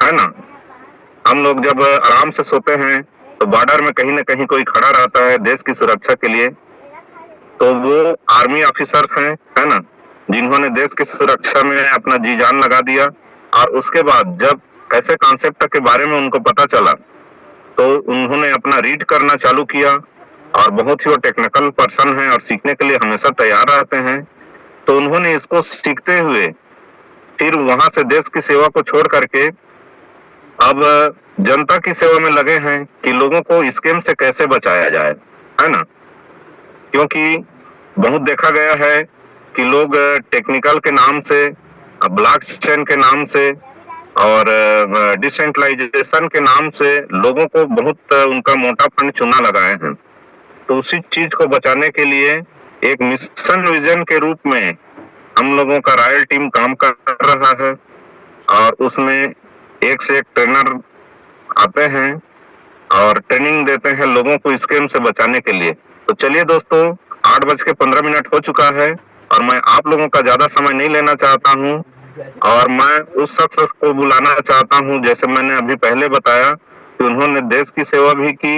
है ना। हम लोग जब आराम से सोते हैं तो बॉर्डर में कहीं ना कहीं कोई खड़ा रहता है देश की सुरक्षा के लिए, तो वो आर्मी ऑफिसर हैं, है ना, जिन्होंने देश की सुरक्षा में अपना जी जान लगा दिया। और उसके बाद जब ऐसे कॉन्सेप्ट के बारे में उनको पता चला तो उन्होंने अपना रीड करना चालू किया, और बहुत ही वो टेक्निकल पर्सन है और सीखने के लिए हमेशा तैयार रहते हैं। तो उन्होंने इसको सीखते हुए फिर वहां से देश की सेवा को छोड़ करके अब जनता की सेवा में लगे हैं कि लोगों को स्कैम से कैसे बचाया जाए, है ना। क्योंकि बहुत देखा गया है कि लोग टेक्निकल के नाम से, ब्लॉकचेन के नाम से और डिसेंट्रलाइजेशन के नाम से लोगों को बहुत उनका मोटा फंड चुना लगाए हैं। तो उसी चीज को बचाने के लिए एक मिशन विजन के रूप में हम लोगों का रॉयल टीम काम कर रहा है, और उसमें एक से एक ट्रेनर आते हैं और ट्रेनिंग देते हैं लोगों को स्कैम से बचाने के लिए। तो चलिए दोस्तों, 8:15 हो चुका है और मैं आप लोगों का ज्यादा समय नहीं लेना चाहता हूँ, और मैं उस शख्स को बुलाना चाहता हूँ, जैसे मैंने अभी पहले बताया कि उन्होंने देश की सेवा भी की,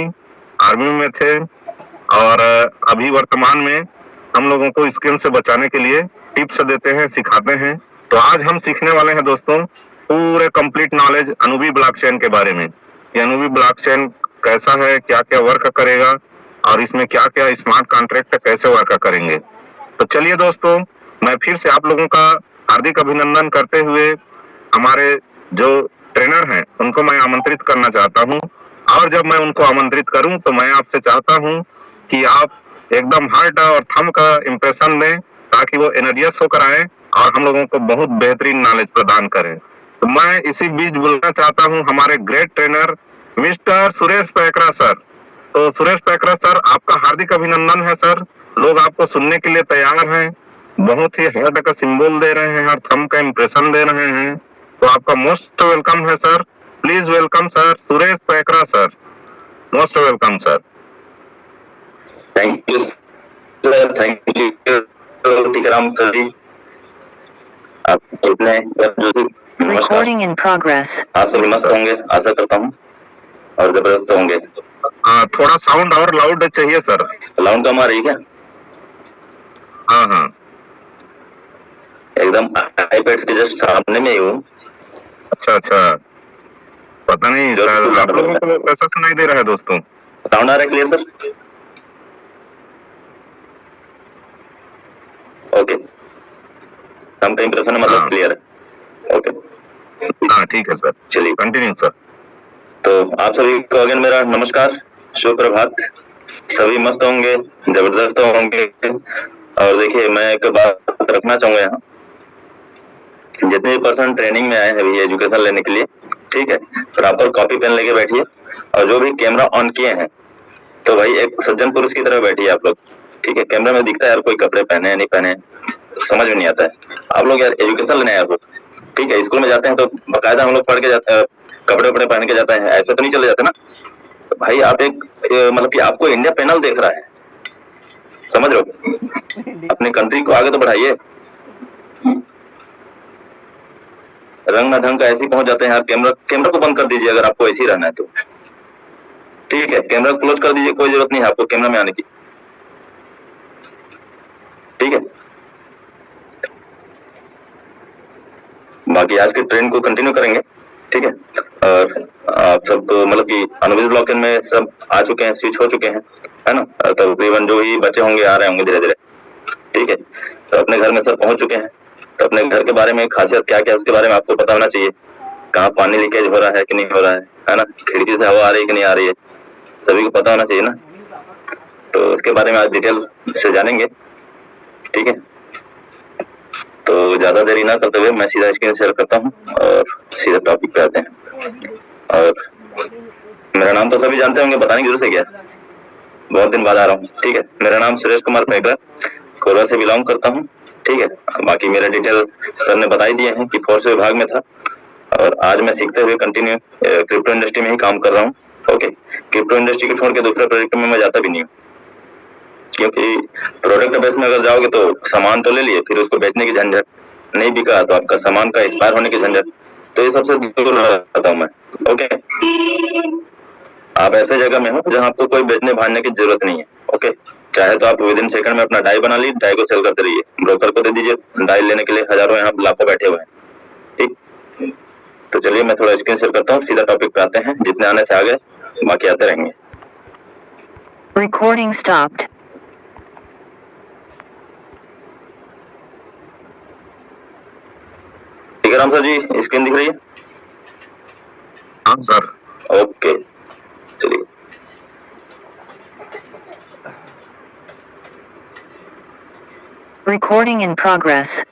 आर्मी में थे, और अभी वर्तमान में हम लोगों को स्कैम से बचाने के लिए टिप्स देते हैं, सिखाते हैं। तो आज हम सीखने वाले हैं दोस्तों पूरे कंप्लीट नॉलेज अनुबी ब्लॉकचेन के बारे में। ये अनुबी ब्लॉकचेन कैसा है, क्या क्या वर्क करेगा, और इसमें क्या क्या स्मार्ट कॉन्ट्रैक्ट कैसे वर्क करेंगे। तो चलिए दोस्तों, मैं फिर से आप लोगों का हार्दिक अभिनंदन करते हुए हमारे जो ट्रेनर हैं उनको मैं आमंत्रित करना चाहता हूं। और जब मैं उनको आमंत्रित करूं तो मैं आपसे चाहता हूं कि आप एकदम हार्ट और थंब का इंप्रेशन दें, ताकि वो एनर्जियस होकर आए और हम लोगों को बहुत बेहतरीन नॉलेज प्रदान करें। तो मैं इसी बीच बोलना चाहता हूं हमारे great trainer mister Suresh Paikra sir. तो सुरेश पैकरा सर, आपका हार्दिक अभिनंदन है सर। लोग आपको सुनने के लिए तैयार हैं, बहुत ही हार्ट का सिंबल दे रहे हैं और थंब का इंप्रेशन दे रहे हैं। तो आपका मोस्ट वेलकम है sir. Please welcome sir Suresh Paikra sir, most welcome sir. Thank you sir, thank you Tikaram sir ji. आप इतने रिकॉर्डिंग इन प्रोग्रेस। आप सभी मस्त होंगे आशा करता हूँ, और जबरदस्त होंगे। थोड़ा साउंड और लाउड चाहिए सर। लाउड कम आ रही है क्या? हाँ हाँ, एकदम आईपैड के जस्ट सामने में ही हूँ। अच्छा अच्छा, पता नहीं सर आप लोगों को कैसा सुनाई दे रहा है दोस्तों? साउंड आ रहा है क्लियर सर? ओके, हम का इंप्रेशन है मतलब क्लियर है। ओके हाँ ठीक है सर, चलिए कंटिन्यू सर। तो आप सभी को अगेन मेरा नमस्कार, शुभ प्रभात। सभी मस्त होंगे, जबरदस्त होंगे। और देखिए, मैं एक बात रखना चाहूंगा यहाँ, जितने भी पर्सन ट्रेनिंग में आए हैं अभी एजुकेशन लेने के लिए, ठीक है, प्रॉपर कॉपी पेन लेके बैठिए, और जो भी कैमरा ऑन किए हैं तो भाई एक सज्जन पुरुष की तरह बैठिए आप लोग, ठीक है। कैमरा में दिखता है यार कोई कपड़े पहने हैं नहीं पहने, समझ में नहीं आता है। आप लोग यार एजुकेशन लेने आए हो, ठीक है। स्कूल में जाते हैं तो बाकायदा हम लोग पढ़ के जाते हैं, कपड़े वपड़े पहन के जाते हैं, ऐसे तो नहीं चले जाते ना। तो भाई आप एक मतलब कि आपको इंडिया पैनल देख रहा है, समझ रहे हो, अपनी कंट्री को आगे तो बढ़ाइए। रंग में ढंग का ऐसे ही पहुंच जाते हैं आप। कैमरा को बंद कर दीजिए अगर आपको ऐसे ही रहना है तो, ठीक है। कैमरा क्लोज कर दीजिए, कोई जरूरत नहीं है आपको कैमरा में आने की, ठीक है। बाकी आज के ट्रेंड को कंटिन्यू करेंगे, ठीक है। और आप सब तो मतलब कि अनुबीज ब्लॉकचेन में सब आ चुके हैं, स्विच हो चुके हैं, है ना। तकरीबन जो ही बच्चे होंगे आ रहे होंगे धीरे धीरे, ठीक है। तो अपने घर में सब पहुंच चुके हैं, तो अपने घर के बारे में खासियत क्या क्या है उसके बारे में आपको पता होना चाहिए। कहाँ पानी लीकेज हो रहा है कि नहीं हो रहा है ना, खिड़की से हवा आ रही है कि नहीं आ रही है, सभी को पता होना चाहिए ना। तो उसके बारे में आज डिटेल से जानेंगे, ठीक है। तो ज्यादा देरी ना करते हुए मैं सीधा स्क्रीन शेयर करता हूँ और सीधा टॉपिक पे आते हैं। और मेरा नाम तो सभी जानते होंगे, बताने की जरूरत है क्या, बहुत दिन बाद आ रहा हूँ, ठीक है। मेरा नाम सुरेश कुमार पैकरा, कोरबा से बिलोंग करता हूँ, ठीक है। बाकी मेरा डिटेल सर ने बता ही दिए हैं कि फोर्स विभाग में था, और आज मैं सीखते हुए कंटिन्यू क्रिप्टो इंडस्ट्री में ही काम कर रहा हूँ, ओके। क्रिप्टो इंडस्ट्री को छोड़ के दूसरे प्रोजेक्ट में मैं जाता भी नहीं हूँ, क्योंकि प्रोडक्ट बेस में अगर जाओगे तो सामान तो ले लिए, फिर उसको बेचने की झंझट, नहीं बिका तो आपका सामान का एक्सपायर होने की झंझट, तो ये सबसे दूर रहता हूँ मैं। ओके, आप ऐसे जगह में हो जहाँ आपको कोई बेचने भागने की जरूरत नहीं है। ओके, चाहे तो आप विद इन सेकंड में अपना डाई बना ली, डाई को सेल करते रहिए, ब्रोकर को दे दीजिए, डाई लेने के लिए हजारों यहाँ लाखों बैठे हुए हैं। ठीक, तो चलिए मैं थोड़ा स्क्रीन शेयर करता हूँ, सीधा टॉपिक पे आते हैं। जितने आने थे आ गए, बाकी आते रहेंगे। Recording stopped. ठीक है राम सर जी, स्क्रीन दिख रही है? हाँ सर। ओके, चलिए। Recording in progress.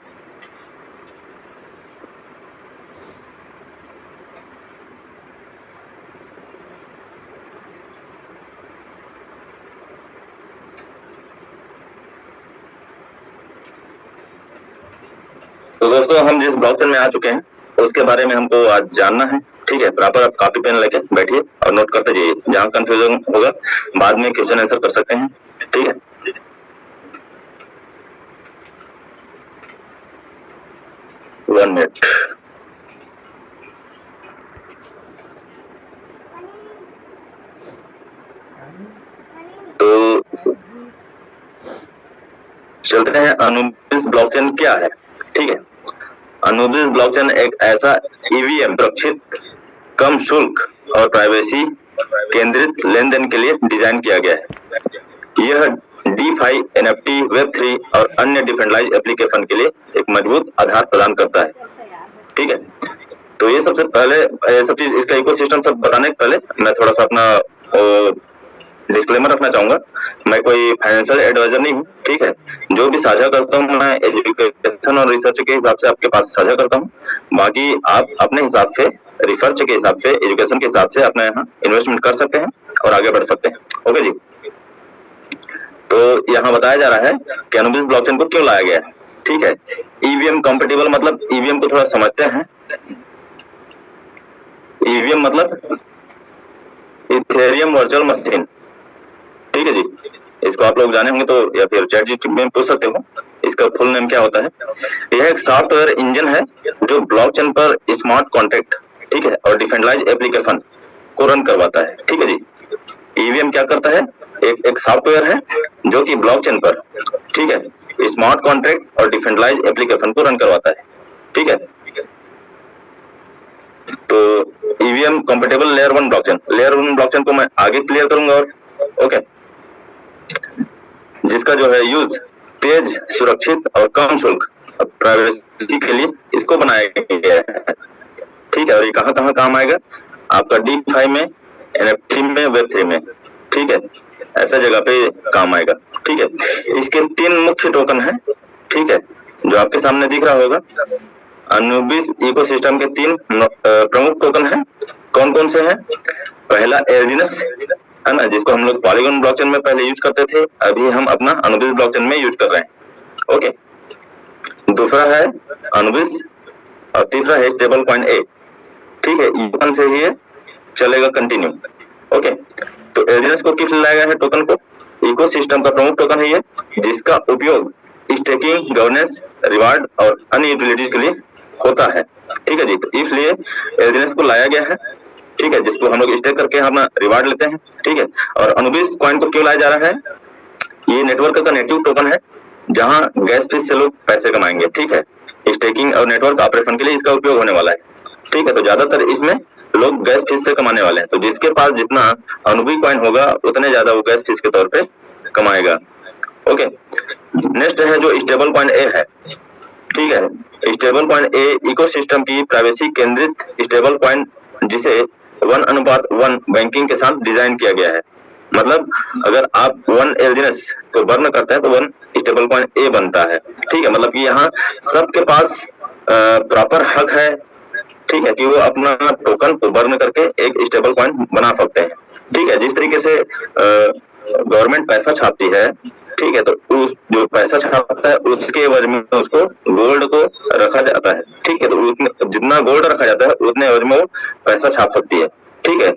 तो दोस्तों, हम जिस ब्लॉकचेन में आ चुके हैं उसके बारे में हमको आज जानना है। ठीक है, प्रॉपर आप कॉपी पेन लेके बैठिए और नोट करते जाइए। जहाँ कंफ्यूजन होगा बाद में क्वेश्चन आंसर कर सकते हैं। ठीक है, वन मिनट। तो चलते हैं, अनुबिस ब्लॉकचेन क्या है। ठीक है, अनुबिस ब्लॉकचेन एक ऐसा ईवीएम सुरक्षित, कम शुल्क और प्राइवेसी केंद्रित लेन देन के लिए डिजाइन किया गया है। यह DeFi, NFT, Web3 और अन्य डिसेंट्रलाइज्ड एप्लीकेशन के लिए एक मजबूत आधार प्रदान करता है। ठीक है, तो ये सबसे पहले ये सब चीज, इसका इकोसिस्टम सब बताने के पहले मैं थोड़ा सा अपना डिस्क्लेमर रखना चाहूंगा। मैं कोई फाइनेंशियल एडवाइजर नहीं हूँ। ठीक है, जो भी साझा करता हूँ मैं एजुकेशन और रिसर्च के हिसाब से आपके पास साझा करता हूँ। बाकी आप अपने हिसाब से, रिसर्च के हिसाब से, एजुकेशन के हिसाब से अपने यहाँ इन्वेस्टमेंट कर सकते हैं और आगे बढ़ सकते हैं। ओके जी, तो यहाँ बताया जा रहा है कि अनुबिस ब्लॉकचेन को क्यों लाया गया है। ठीक है, ईवीएम कंपेटिबल, मतलब ईवीएम को थोड़ा समझते हैं। ईवीएम मतलब इथेरियम वर्चुअल मशीन। ठीक है जी, इसको आप लोग जाने होंगे तो या फिर चैट जीपीटी में पूछ सकते हो इसका फुल नेम क्या होता है। यह एक सॉफ्टवेयर इंजन है जो ब्लॉकचेन पर स्मार्ट कॉन्ट्रैक्ट, ठीक है, और डिसेंट्रलाइज्ड एप्लीकेशन को रन करवाता है। ठीक है जी, ईवीएम क्या करता है, एक सॉफ्टवेयर है जो कि ब्लॉकचेन पर, ठीक है, स्मार्ट कॉन्ट्रैक्ट और डिसेंट्रलाइज्ड एप्लीकेशन को रन करवाता है। ठीक है, तो EVM compatible layer 1 blockchain, layer 1 blockchain को मैं आगे क्लियर करूंगा। और ओके, जिसका जो है यूज तेज, सुरक्षित और कम शुल्क प्राइवेसी के लिए इसको बनाया गया है। ठीक है, और ये कहाँ कहाँ काम आएगा आपका, DeFi में, NFT में, Web3 में। ठीक है, ऐसा जगह पे काम आएगा। ठीक है, इसके 3 मुख्य टोकन हैं। ठीक है, जो आपके सामने दिख रहा होगा। अनुबिस इकोसिस्टम के 3 प्रमुख टोकन हैं। कौन कौन से हैं? पहला एर्जिनस है ना, जिसको हम लोग पॉलीगॉन ब्लॉकचेन में पहले यूज करते थे, अभी हम अपना अनुबिस ब्लॉकचेन में यूज कर रहे हैं। ओके, दूसरा है अनुबिस और तीसरा है स्टेबल कॉइन ए। ठीक है, टोकन से ही चलेगा कंटिन्यू। ओके, तो एर्जिनस को किस लाया गया है टोकन को? इकोसिस्टम का प्रमुख टोकन है ये, जिसका उपयोग स्टेकिंग, गवर्नेंस, रिवार्ड और अन्य यूटिलिटीज के लिए होता है। ठीक है जी, तो इसलिए एर्जिनस को लाया गया है। ठीक है, जिसको हम लोग स्टेक करके हम रिवार्ड लेते हैं। ठीक है, और अनुबिस कॉइन को क्यों लाया जा रहा है? ये नेटवर्क का नेटिव टोकन है जहां गैस फीस से लोग पैसे कमाएंगे। ठीक है, स्टेकिंग और नेटवर्क ऑपरेशन के लिए इसका उपयोग होने वाला है। ठीक है, तो ज्यादातर इसमें लोग गैस फीस से कमाने वाले हैं। तो जिसके पास जितना अनुबिस कॉइन होगा उतने ज्यादा वो गैस फीस के तौर पे कमाएगा। ओके, नेक्स्ट है जो स्टेबल कॉइन ए है। ठीक है, स्टेबल कॉइन ए इकोसिस्टम की प्राइवेसी केंद्रित स्टेबल कॉइन, जिसे 1:1 बैंकिंग के साथ डिजाइन किया गया है। मतलब अगर आप 1 एर्जिनस को बर्न करते हैं तो 1 स्टेबल कॉइन ए बनता है। ठीक है, मतलब कि यहाँ सबके पास प्रॉपर हक है। ठीक है, कि वो अपना टोकन को बर्न करके एक स्टेबल कॉइन बना सकते हैं। ठीक है, जिस तरीके से गवर्नमेंट पैसा छापती है, ठीक है, तो उस जो पैसा छापता है उसके एवज में उसको गोल्ड को रखा जाता है। ठीक है, तो जितना गोल्ड रखा जाता है उतने एवज में वो पैसा छाप सकती है। ठीक है,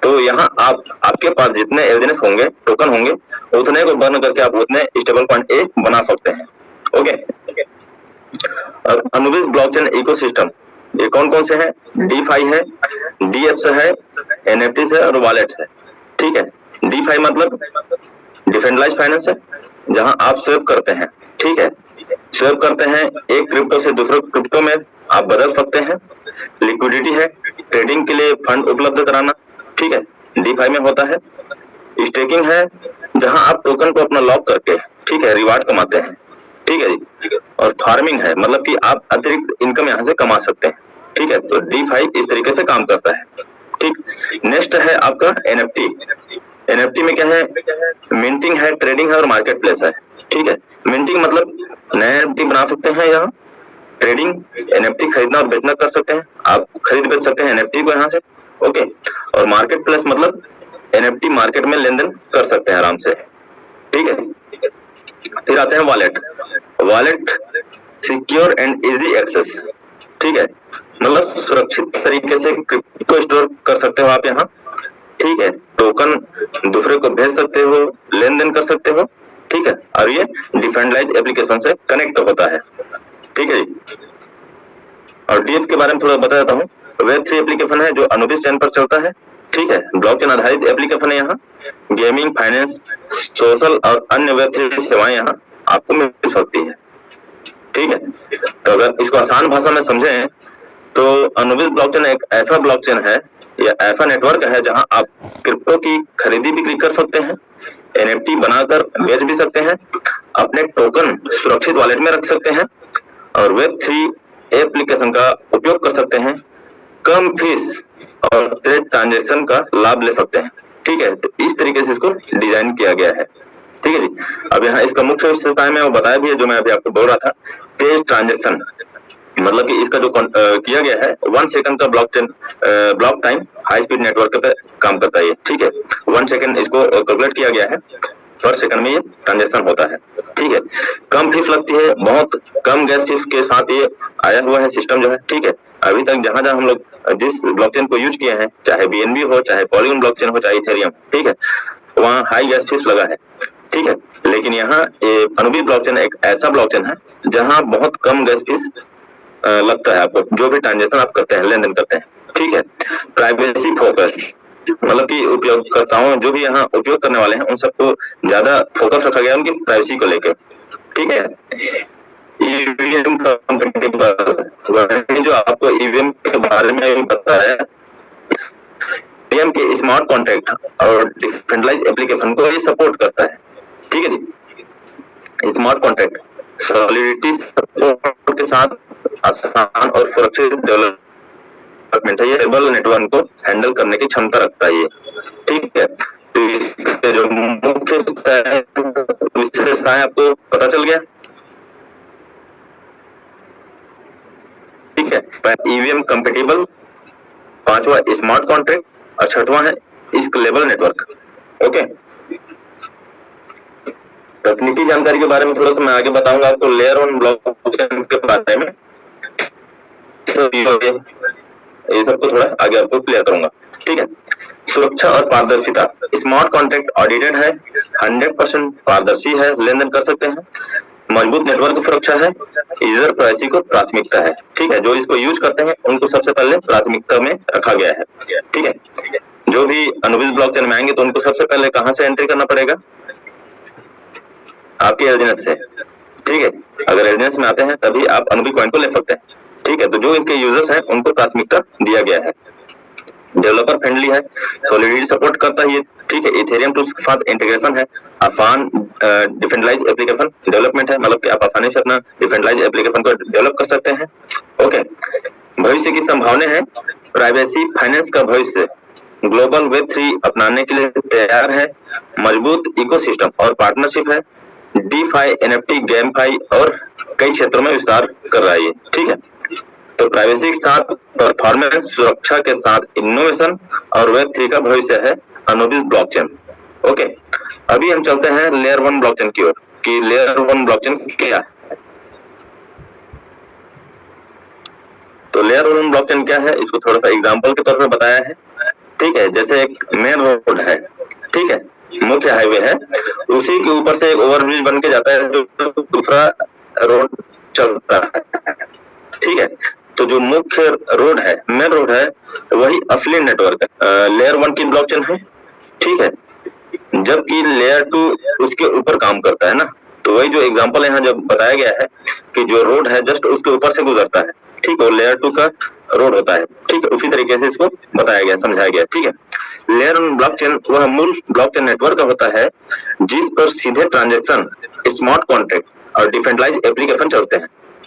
तो यहाँ आपके पास जितने एर्जिनस होंगे, टोकन होंगे, उतने को बर्न करके आप उतने स्टेबल कॉइन ए बना सकते हैं। ओके, अब अनुबिस ब्लॉकचेन इकोसिस्टम ये कौन कौन से हैं? DeFi है, DApps है, NFTs है और वॉलेट्स है। ठीक है, DeFi मतलब डिसेंट्रलाइज्ड फाइनेंस है, जहां आप स्वेप करते हैं। ठीक है, स्वेप करते हैं एक क्रिप्टो से दूसरे क्रिप्टो में आप बदल सकते हैं। लिक्विडिटी है, ट्रेडिंग के लिए फंड उपलब्ध कराना। ठीक है, DeFi में होता है। स्टेकिंग है, जहां आप टोकन को अपना लॉक करके, ठीक है, रिवार्ड कमाते हैं। ठीक है जी। और फार्मिंग है, मतलब कि आप अतिरिक्त इनकम यहाँ से कमा सकते हैं। ठीक है, तो DeFi इस तरीके से काम करता है। ठीक, नेक्स्ट है आपका NFT। NFT में क्या है? मिंटिंग है, ट्रेडिंग है और मार्केट प्लेस है। ठीक है, मिंटिंग मतलब नया NFT बना सकते हैं यहाँ। ट्रेडिंग, NFT खरीदना और बेचना कर सकते हैं, आप खरीद बेच सकते हैं NFT को यहाँ से। ओके, और मार्केट प्लेस मतलब NFT मार्केट में लेन देन कर सकते हैं आराम से। ठीक है, फिर आते हैं wallet. Wallet secure and easy access. ठीक है, मतलब सुरक्षित तरीके से क्रिप्टो को स्टोर कर सकते हो आप यहाँ। ठीक है, टोकन दूसरे को भेज सकते हो, लेन देन कर सकते हो। ठीक है, और ये डिसेंट्रलाइज्ड एप्लीकेशन से कनेक्ट होता है। ठीक है जी। और DApp के बारे में थोड़ा बता देता हूँ। Web3 एप्लीकेशन है जो अनुबिस चेन पर चलता है। ठीक है, ब्लॉकचेन आधारित एप्लीकेशन है यहाँ। गेमिंग, फाइनेंस, सोशल और अन्य Web3 सेवाएं यहाँ आपको मिल सकती है। ठीक है, तो अगर इसको आसान भाषा में समझें तो अनुबिस ब्लॉकचेन एक ऐसा ब्लॉकचेन है या ऐसा नेटवर्क है जहां आप क्रिप्टो की खरीदी बिक्री कर सकते हैं, NFT बनाकर बेच भी सकते हैं, अपने टोकन सुरक्षित वॉलेट में रख सकते हैं और Web3 एप्लीकेशन का उपयोग कर सकते हैं, कम फीस और तेज ट्रांजेक्शन का लाभ ले सकते हैं। ठीक है, तो इस तरीके से इसको डिजाइन किया गया है। ठीक है जी। अब यहाँ इसका मुख्य विशेषताएं मैं वो बताया भी है जो मैं अभी आपको बोल रहा था। तेज ट्रांजेक्शन मतलब कि इसका जो किया गया है 1 सेकंड का block time high speed network पे काम करता है ये। ठीक है, 1 सेकंड इसको कैलकुलेट किया गया है, पर सेकंड में ये ट्रांजेक्शन होता है। ठीक है, कम फीस लगती है, बहुत कम गैस फीस के साथ ये आया हुआ है सिस्टम जो है। ठीक है, अभी तक जहां जहां हम लोग जिस ब्लॉकचेन को यूज किए हैं, चाहे BNB हो, चाहे पॉलीगॉन ब्लॉकचेन हो, चाहे इथेरियम, ठीक है, वहाँ हाई गैस फीस लगा है। ठीक है, लेकिन यहाँ अनुबिस ब्लॉकचेन एक ऐसा ब्लॉकचेन है जहाँ बहुत कम गैस फीस लगता है आपको, जो भी ट्रांजेक्शन आप करते हैं, लेन देन करते हैं। ठीक है, प्राइवेसी फोकस मतलब कि उपयोगकर्ताओं जो भी यहाँ उपयोग करने वाले हैं उन सबको ज्यादा फोकस रखा गया है उनकी प्राइवेसी को लेकर। ठीक है, EVM जो आपको EVM के बारे में बताया, EVM के स्मार्ट कॉन्ट्रैक्ट और डिसेंट्रलाइज्ड एप्लीकेशन को ये सपोर्ट करता है। ठीक है जी, स्मार्ट कॉन्ट्रैक्ट सॉलिडिटी सपोर्ट के साथ आसान और सुरक्षित डेवलपमेंट है, ये स्टेबल नेटवर्क को हैंडल करने की क्षमता रखता है ये। ठीक है, तो इसके जो मुख्य विशेषताएं आपको पता चल गया। ठीक है, EVM कंपेटिबल, 5वां स्मार्ट कॉन्ट्रैक्ट और 6वां है स्केलेबल नेटवर्क। ओके, तकनीकी जानकारी के बारे में थोड़ा सा मैं आगे बताऊंगा आपको लेयर 1 ब्लॉकचेन के बारे में, तो ये सब को थोड़ा आगे आपको क्लियर करूंगा। ठीक है, सुरक्षा और पारदर्शिता, स्मार्ट कॉन्ट्रैक्ट ऑडिटेड है, 100% पारदर्शी है, लेन देन कर सकते हैं, मजबूत नेटवर्क सुरक्षा है, यूजर प्राइवेसी को प्राथमिकता है। ठीक है, जो इसको यूज करते हैं उनको सबसे पहले प्राथमिकता में रखा गया है। ठीक है, जो भी अनुबिस ब्लॉकचेन में आएंगे तो उनको सबसे पहले कहां से एंट्री करना पड़ेगा? आपके एजेंस से। ठीक है, अगर एजेंस में आते हैं तभी आप अनुबिस कॉइन को ले सकते हैं। ठीक है, तो जो इनके यूजर्स हैं उनको प्राथमिकता दिया गया है। डेवलपर फ्रेंडली है, सॉलिडिटी सपोर्ट करता है ये। ठीक है, इथेरियम टूल्स के साथ इंटीग्रेशन है, आसान डिसेंट्रलाइज्ड एप्लीकेशन डेवलपमेंट है, मतलब कि आप आसानी से अपना डिसेंट्रलाइज्ड एप्लीकेशन को डेवलप कर सकते हैं। ओके, भविष्य की संभावनाएं हैं, प्राइवेसी फाइनेंस का भविष्य, ग्लोबल Web3 अपनाने के लिए तैयार है, मजबूत इकोसिस्टम और पार्टनरशिप है, DeFi, NFT, गेमफाई और कई क्षेत्रों में विस्तार कर रहा है ये। ठीक है, तो प्राइवेसी के साथ परफॉर्मेंस, सुरक्षा के साथ इनोवेशन और Web3 का भविष्य है अनुबिस ब्लॉकचेन। ओके, अभी हम चलते हैं लेयर 1 ब्लॉकचेन की ओर कि लेयर 1 ब्लॉकचेन क्या है। तो लेयर 1 ब्लॉकचेन क्या है, इसको थोड़ा सा एग्जांपल के तौर पे बताया है। ठीक है, जैसे एक मेन रोड है, ठीक है, मुख्य हाईवे है, उसी के ऊपर से एक ओवरब्रिज बन के जाता है जो दूसरा रोड चलता है। ठीक है, तो जो मुख्य रोड है, मेन रोड है, वही अफिलिएट नेटवर्क है, लेयर 1 की ब्लॉकचेन है, ठीक है, जबकि लेयर 2 उसके ऊपर काम करता है ना। तो वही जो एग्जांपल यहाँ जब बताया गया है कि जो रोड है जस्ट उसके ऊपर से गुजरता है, ठीक है, और लेयर 2 का रोड होता है, ठीक है, उसी तरीके से इसको बताया गया, समझाया गया, ठीक है। लेयर 1 ब्लॉकचेन वह मूल ब्लॉकचेन नेटवर्क होता है जिस पर सीधे ट्रांजैक्शन, स्मार्ट कॉन्ट्रैक्ट और डिसेंट्रलाइज्ड एप्लीकेशन चलते हैं,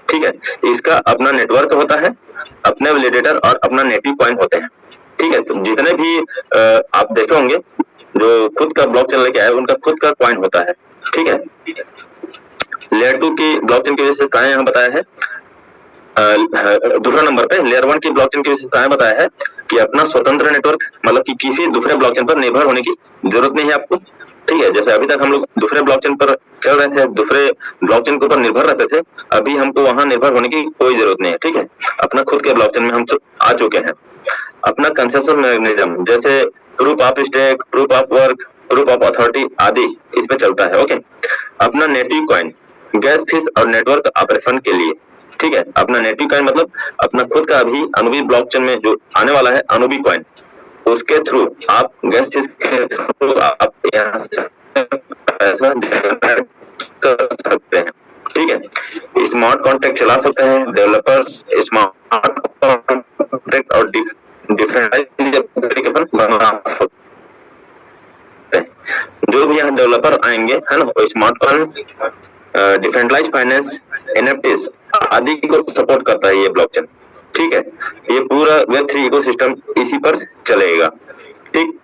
ठीक है। इसका अपना नेटवर्क होता है, अपने वैलिडेटर और अपना नेटिव कॉइन होते हैं, ठीक है। तो जितने भी आप देखे होंगे जो खुद का ब्लॉकचेन लेके आए उनका खुद का कॉइन होता है, ठीक है। लेयर 2 की ब्लॉकचेन की विशेषताएं यहाँ बताया है, दूसरा नंबर पे लेयर 1 की ब्लॉकचेन की विशेषताएं बताया है कि अपना स्वतंत्र नेटवर्क, मतलब कि किसी दूसरे ब्लॉकचेन पर निर्भर होने की जरूरत नहीं है आपको, ठीक है। जैसे अभी तक हम लोग दूसरे ब्लॉकचेन पर चल रहे थे, दूसरे ब्लॉकचेन के ऊपर निर्भर रहते थे, अभी हमको वहां निर्भर होने की कोई जरूरत नहीं है, ठीक है। अपना खुद के ब्लॉकचेन में हम आ चुके हैं। अपना कंसेशन मैकेनिज्म जैसे proof of stake, proof of work, proof of authority आदि इस पे चलता है, ओके। अपना नेटिव कॉइन गैस फीस और नेटवर्क ऑपरेशन के लिए, ठीक है। अपना नेटिव कॉइन मतलब अपना खुद का अभी अनुबी ब्लॉकचेन में जो आने वाला है अनुबी कॉइन, उसके थ्रू आप गैस फीस के थ्रू आप यहाँ से पैसा जनरेट कर सकते हैं, ठीक है। स्मार्ट कॉन्ट्रैक्ट चला सकते हैं डेवलपर्स, स्मार्ट कॉन्ट्रैक्ट और डिफरेंट एप्लीकेशन बना सकते हैं। जो भी यहाँ डेवलपर आएंगे, है ना, वो smart contract, decentralized finance, NFTs आदि को सपोर्ट करता है ये ब्लॉकचेन, ठीक है। ये पूरा वेब3 इकोसिस्टम इसी पर चलेगा, ठीक।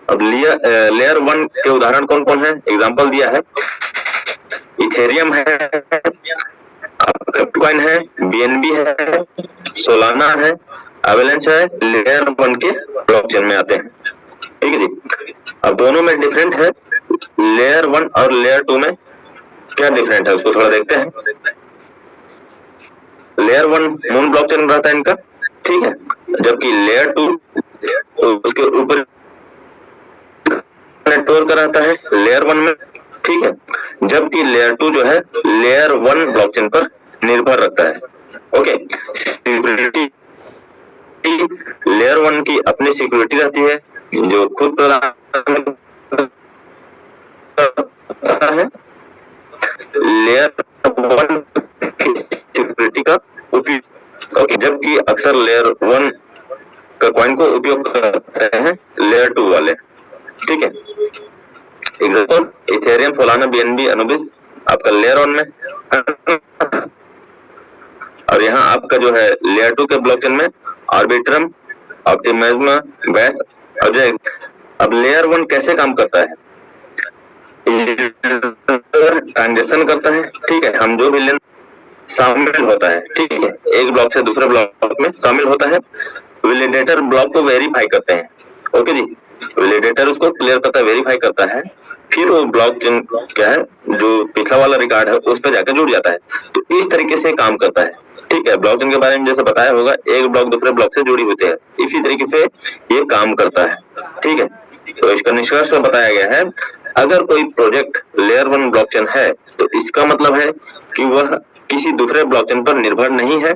अब लेयर 1 के उदाहरण कौन कौन है, एग्जांपल दिया है, इथेरियम है, क्रिप्टोकॉइन है, बीएनबी है, सोलाना है, अवेलेंच है, लेयर 1 के ब्लॉकचेन में आते हैं, ठीक है जी। अब दोनों में डिफरेंट है, लेयर 1 और लेयर 2 में क्या डिफरेंट है उसको थोड़ा देखते हैं। लेयर 1 मून ब्लॉकचेन रहता है इनका, ठीक है, जबकि लेयर 2 उसके ऊपर नेटवर्क रहता है लेयर 1 में, ठीक है, जबकि लेयर 2 जो है लेयर 1 ब्लॉकचेन पर निर्भर रहता है, ओके। सिक्योरिटी, लेयर 1 की अपनी सिक्योरिटी रहती है जो खुद प्रदान करता है, लेयर 1 की सिक्योरिटी का उपयोग, ओके, जबकि अक्सर लेयर 1 का कॉइन को उपयोग करते हैं लेयर 2 वाले, ठीक है। Example Ethereum, Solana, BNB, Anubis आपका लेयर 1 में, और यहाँ आपका जो है लेयर 2 के ब्लॉकचेन में आर्बिट्रम, ऑप्टिमिज्म, बैश और जो। अब लेयर 1 कैसे काम करता है, ट्रांजेक्शन करता है, ठीक है, हम जो भी लेन शामिल होता है, ठीक है, एक ब्लॉक से दूसरे ब्लॉक में शामिल होता है, वैलिडेटर ब्लॉक को वेरीफाई करते हैं, ओके जी, वैलिडेटर उसको क्लियर करता है, वेरीफाई करता है, फिर वो ब्लॉकचेन क्या है जो पिछला वाला रिकॉर्ड है उस पर जाकर जुड़ जाता है। तो इस तरीके से काम करता है, ठीक है। ब्लॉकचेन के बारे में जैसे बताया होगा, एक ब्लॉक दूसरे ब्लॉक से जुड़ी होती है, इसी तरीके से ये काम करता है, ठीक है। तो इसका निष्कर्ष बताया गया है, अगर कोई प्रोजेक्ट लेयर 1 ब्लॉकचेन है तो इसका मतलब है कि वह किसी दूसरे ब्लॉकचेन पर निर्भर नहीं है,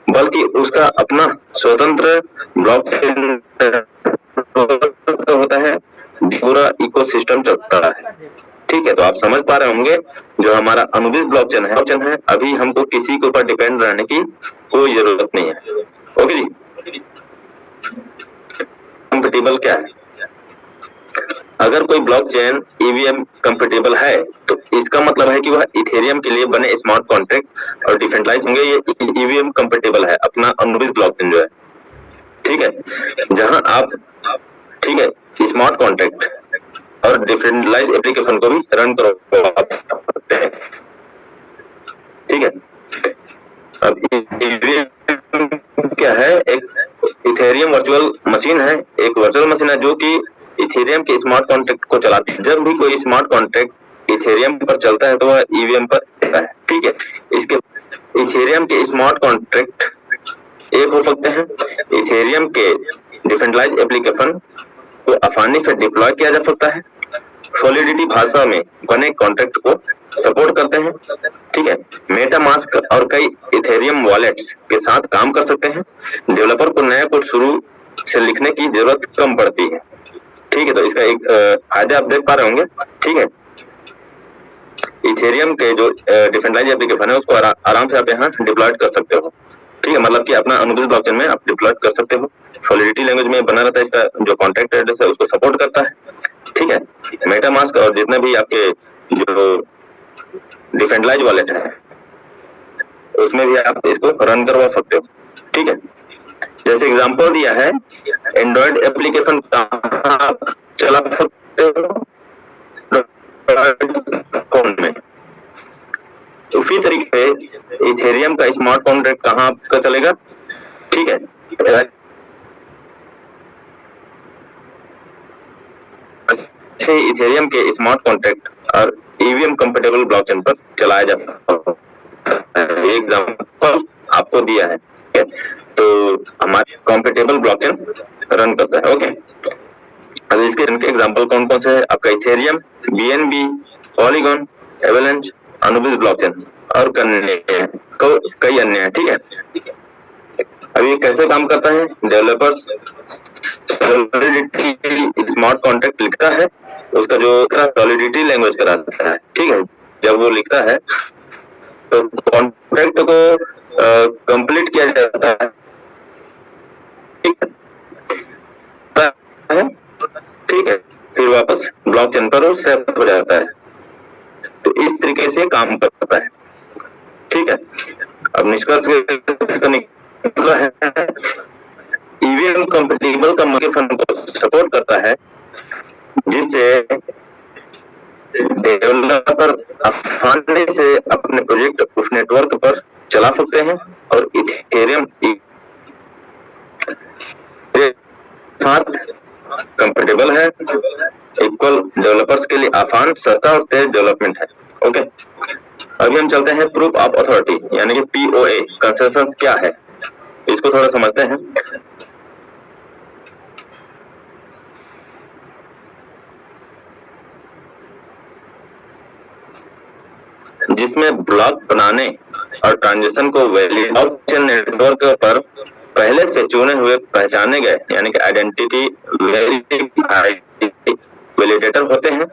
बल्कि उसका अपना स्वतंत्र ब्लॉकचेन होता है, पूरा इकोसिस्टम चलता है, ठीक है। तो आप समझ पा रहे होंगे जो हमारा अनुबिस ब्लॉकचेन है, अभी हमको किसी के ऊपर डिपेंड रहने की कोई जरूरत नहीं है, ओके जी। कंपेटिबल क्या है, अगर कोई ब्लॉकचेन ईवीएम कंपेटिबल है तो इसका मतलब है कि वह इथेरियम के लिए बने स्मार्ट कॉन्ट्रैक्ट और डिसेंट्रलाइज होंगे, ये ईवीएम कंपेटिबल है अपना अनुबिस ब्लॉकचेन जो है, ठीक है। जहां आप, ठीक है, स्मार्ट कॉन्ट्रैक्ट और डिसेंट्रलाइज एप्लीकेशन को भी रन करवा सकते हैं, ठीक है। अब ईवीएम क्या है, एक इथेरियम वर्चुअल मशीन है, एक वर्चुअल मशीन है जो कि इथेरियम के स्मार्ट कॉन्ट्रैक्ट को चलाती है। जब भी कोई स्मार्ट कॉन्ट्रैक्ट इथेरियम पर चलता है तो वह ईवीएम पर चलता है, ठीक है। इसके इथेरियम के स्मार्ट कॉन्ट्रैक्ट एक हो सकते हैं, इथेरियम के डिसेंट्रलाइज्ड एप्लीकेशन को आसानी से डिप्लॉय किया जा सकता है, सॉलिडिटी भाषा में बने कॉन्ट्रैक्ट को सपोर्ट करते हैं, ठीक है। मेटामास्क और कई इथेरियम वॉलेट्स के साथ काम कर सकते हैं। डेवलपर को नया कोड शुरू से लिखने की जरूरत कम पड़ती है, ठीक है। तो इसका एक फायदे आप देख पा रहे होंगे, ठीक है। इथेरियम के जो डिसेंट्रलाइज्ड एप्लीकेशन है उसको आराम से आप यहाँ डिप्लॉय कर सकते हो, ठीक है। मतलब कि अपना अनुबंध ब्लॉकचेन में आप डिप्लॉय कर सकते हो। सॉलिडिटी लैंग्वेज में बना रहता है, इसका जो कॉन्टैक्ट एड्रेस है उसको सपोर्ट करता है, ठीक है। मेटामास्क और जितने भी आपके जो डिसेंट्रलाइज्ड वॉलेट है उसमें भी आप इसको रन करवा सकते हो, ठीक है। जैसे एग्जांपल दिया है, एंड्रॉइड एप्लीकेशन कहाँ आप चला सकते हो, फोन में। उसी तरीके से इथेरियम का स्मार्ट कॉन्ट्रैक्ट कहाँ आपका चलेगा, ठीक है। अच्छे इथेरियम के स्मार्ट कॉन्ट्रैक्ट और ईवीएम कंपेटेबल ब्लॉकचेन पर चलाया जा सकता है। एग्जांपल आपको दिया है, तो हमारे कंपेटेबल ब्लॉकचेन रन करता है, ओके। अब इसके इनके एग्जांपल कौन कौन से है, आपका Ethereum, BNB, polygon, avalanche, Anubis blockchain और कई अन्य है, ठीक है। अब ये कैसे काम करता है, डेवलपर्स स्मार्ट कॉन्ट्रैक्ट लिखता है, उसका जो सॉलिडिटी लैंग्वेज कराता है, ठीक है। जब वो लिखता है तो कॉन्ट्रैक्ट को कंप्लीट किया जाता है, ठीक है। फिर वापस ब्लॉकचेन पर सेव हो जाता है। तो इस तरीके से काम करता है, ठीक है। अब निष्कर्ष निकला है, ईवीएम कंपेटेबल कम्युनिकेशन को सपोर्ट करता है, जिससे डेवलपर आसानी से अपने प्रोजेक्ट उस नेटवर्क पर चला सकते हैं और इथेरियम साथ कंफर्टेबल है, इक्वल डेवलपर्स के लिए आसान, सस्ता और तेज डेवलपमेंट है, ओके। अभी हम चलते हैं प्रूफ ऑफ अथॉरिटी यानी कि पीओए कंसेंसस क्या है, इसको थोड़ा समझते हैं। जिसमें ब्लॉक बनाने और ट्रांजेक्शन को वैलिड ब्लॉकचेन नेटवर्क पर पहले से चुने हुए पहचाने गए यानी कि आइडेंटिटी वैलिडेटर होते हैं,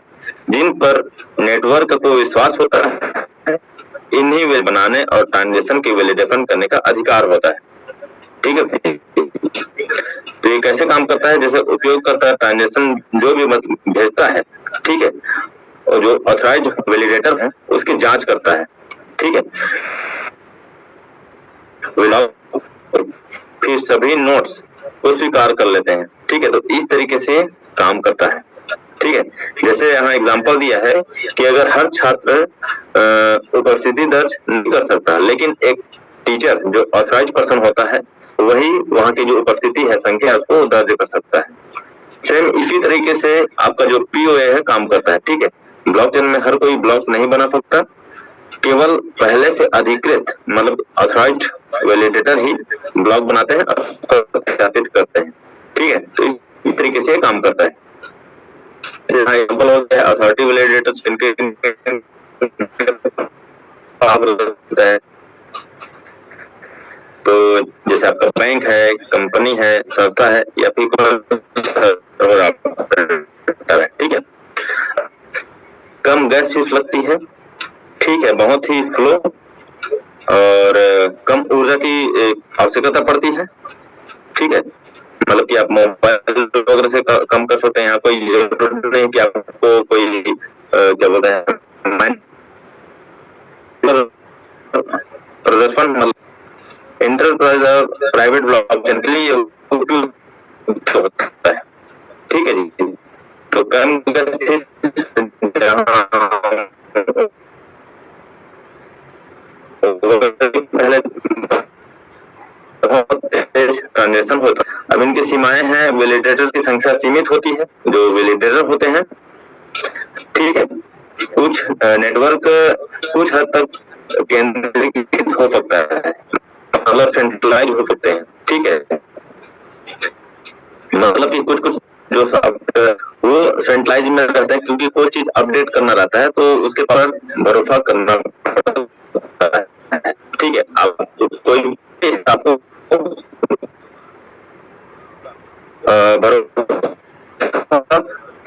जिन पर नेटवर्क को विश्वास होता है। इन्हीं वे बनाने और ट्रांजेक्शन की वैलिडेशन करने का अधिकार होता है, ठीक है। तो ये कैसे काम करता है, जैसे उपयोगकर्ता ट्रांजेक्शन जो भी भेजता है, ठीक है, और जो ऑथराइज्ड वैलिडेटर है उसकी जांच करता है, ठीक है। फिर सभी नोट्स को स्वीकार कर लेते हैं, ठीक है। तो इस तरीके से काम करता है, ठीक है। जैसे यहाँ एग्जांपल दिया है कि अगर हर छात्र उपस्थिति दर्ज नहीं कर सकता, लेकिन एक टीचर जो ऑथराइज्ड पर्सन होता है वही वहाँ की जो उपस्थिति है संख्या उसको दर्ज कर सकता है। सेम इसी तरीके से आपका जो पीओए है काम करता है, ठीक है। ब्लॉकचेन में हर कोई ब्लॉक नहीं बना सकता, केवल पहले से अधिकृत मतलब ऑथराइज्ड वैलिडेटर ही ब्लॉक बनाते हैं और सत्यापित करते हैं, ठीक है। तो इस तरीके से काम करता है। एग्जांपल हो गया अथॉरिटी वैलिडेटर्स है, तो जैसे आपका बैंक है, कंपनी है, संस्था है या फिर ठीक है। कम गैस फीस लगती है, ठीक है, बहुत ही स्लो और कम ऊर्जा की आवश्यकता पड़ती है, ठीक है। मतलब कि आप मोबाइल वगैरह से कम कर सकते हैं, यहाँ कोई जरूरत नहीं कि आपको कोई क्या बोलते हैं प्रदर्शन इंटरप्राइज और प्राइवेट ब्लॉकचेन के लिए उपयुक्त होता है, ठीक है जी। तो कम पहले ट्रांजेक्शन होता है। अब इनकी सीमाएं हैं, वैलिडेटर की संख्या सीमित होती है जो वैलिडेटर होते हैं, ठीक है। कुछ नेटवर्क कुछ हद तक केंद्रीकृत हो सकता है, मतलब सेंट्रलाइज हो सकते हैं, ठीक है। मतलब कि कुछ जो सॉफ्टवेयर वो सेंट्रलाइज में रहता है, क्योंकि कोई चीज अपडेट करना रहता है तो उसके पर भरोसा करना पड़ता है। ठीक है, आप कोई आपको भरोसा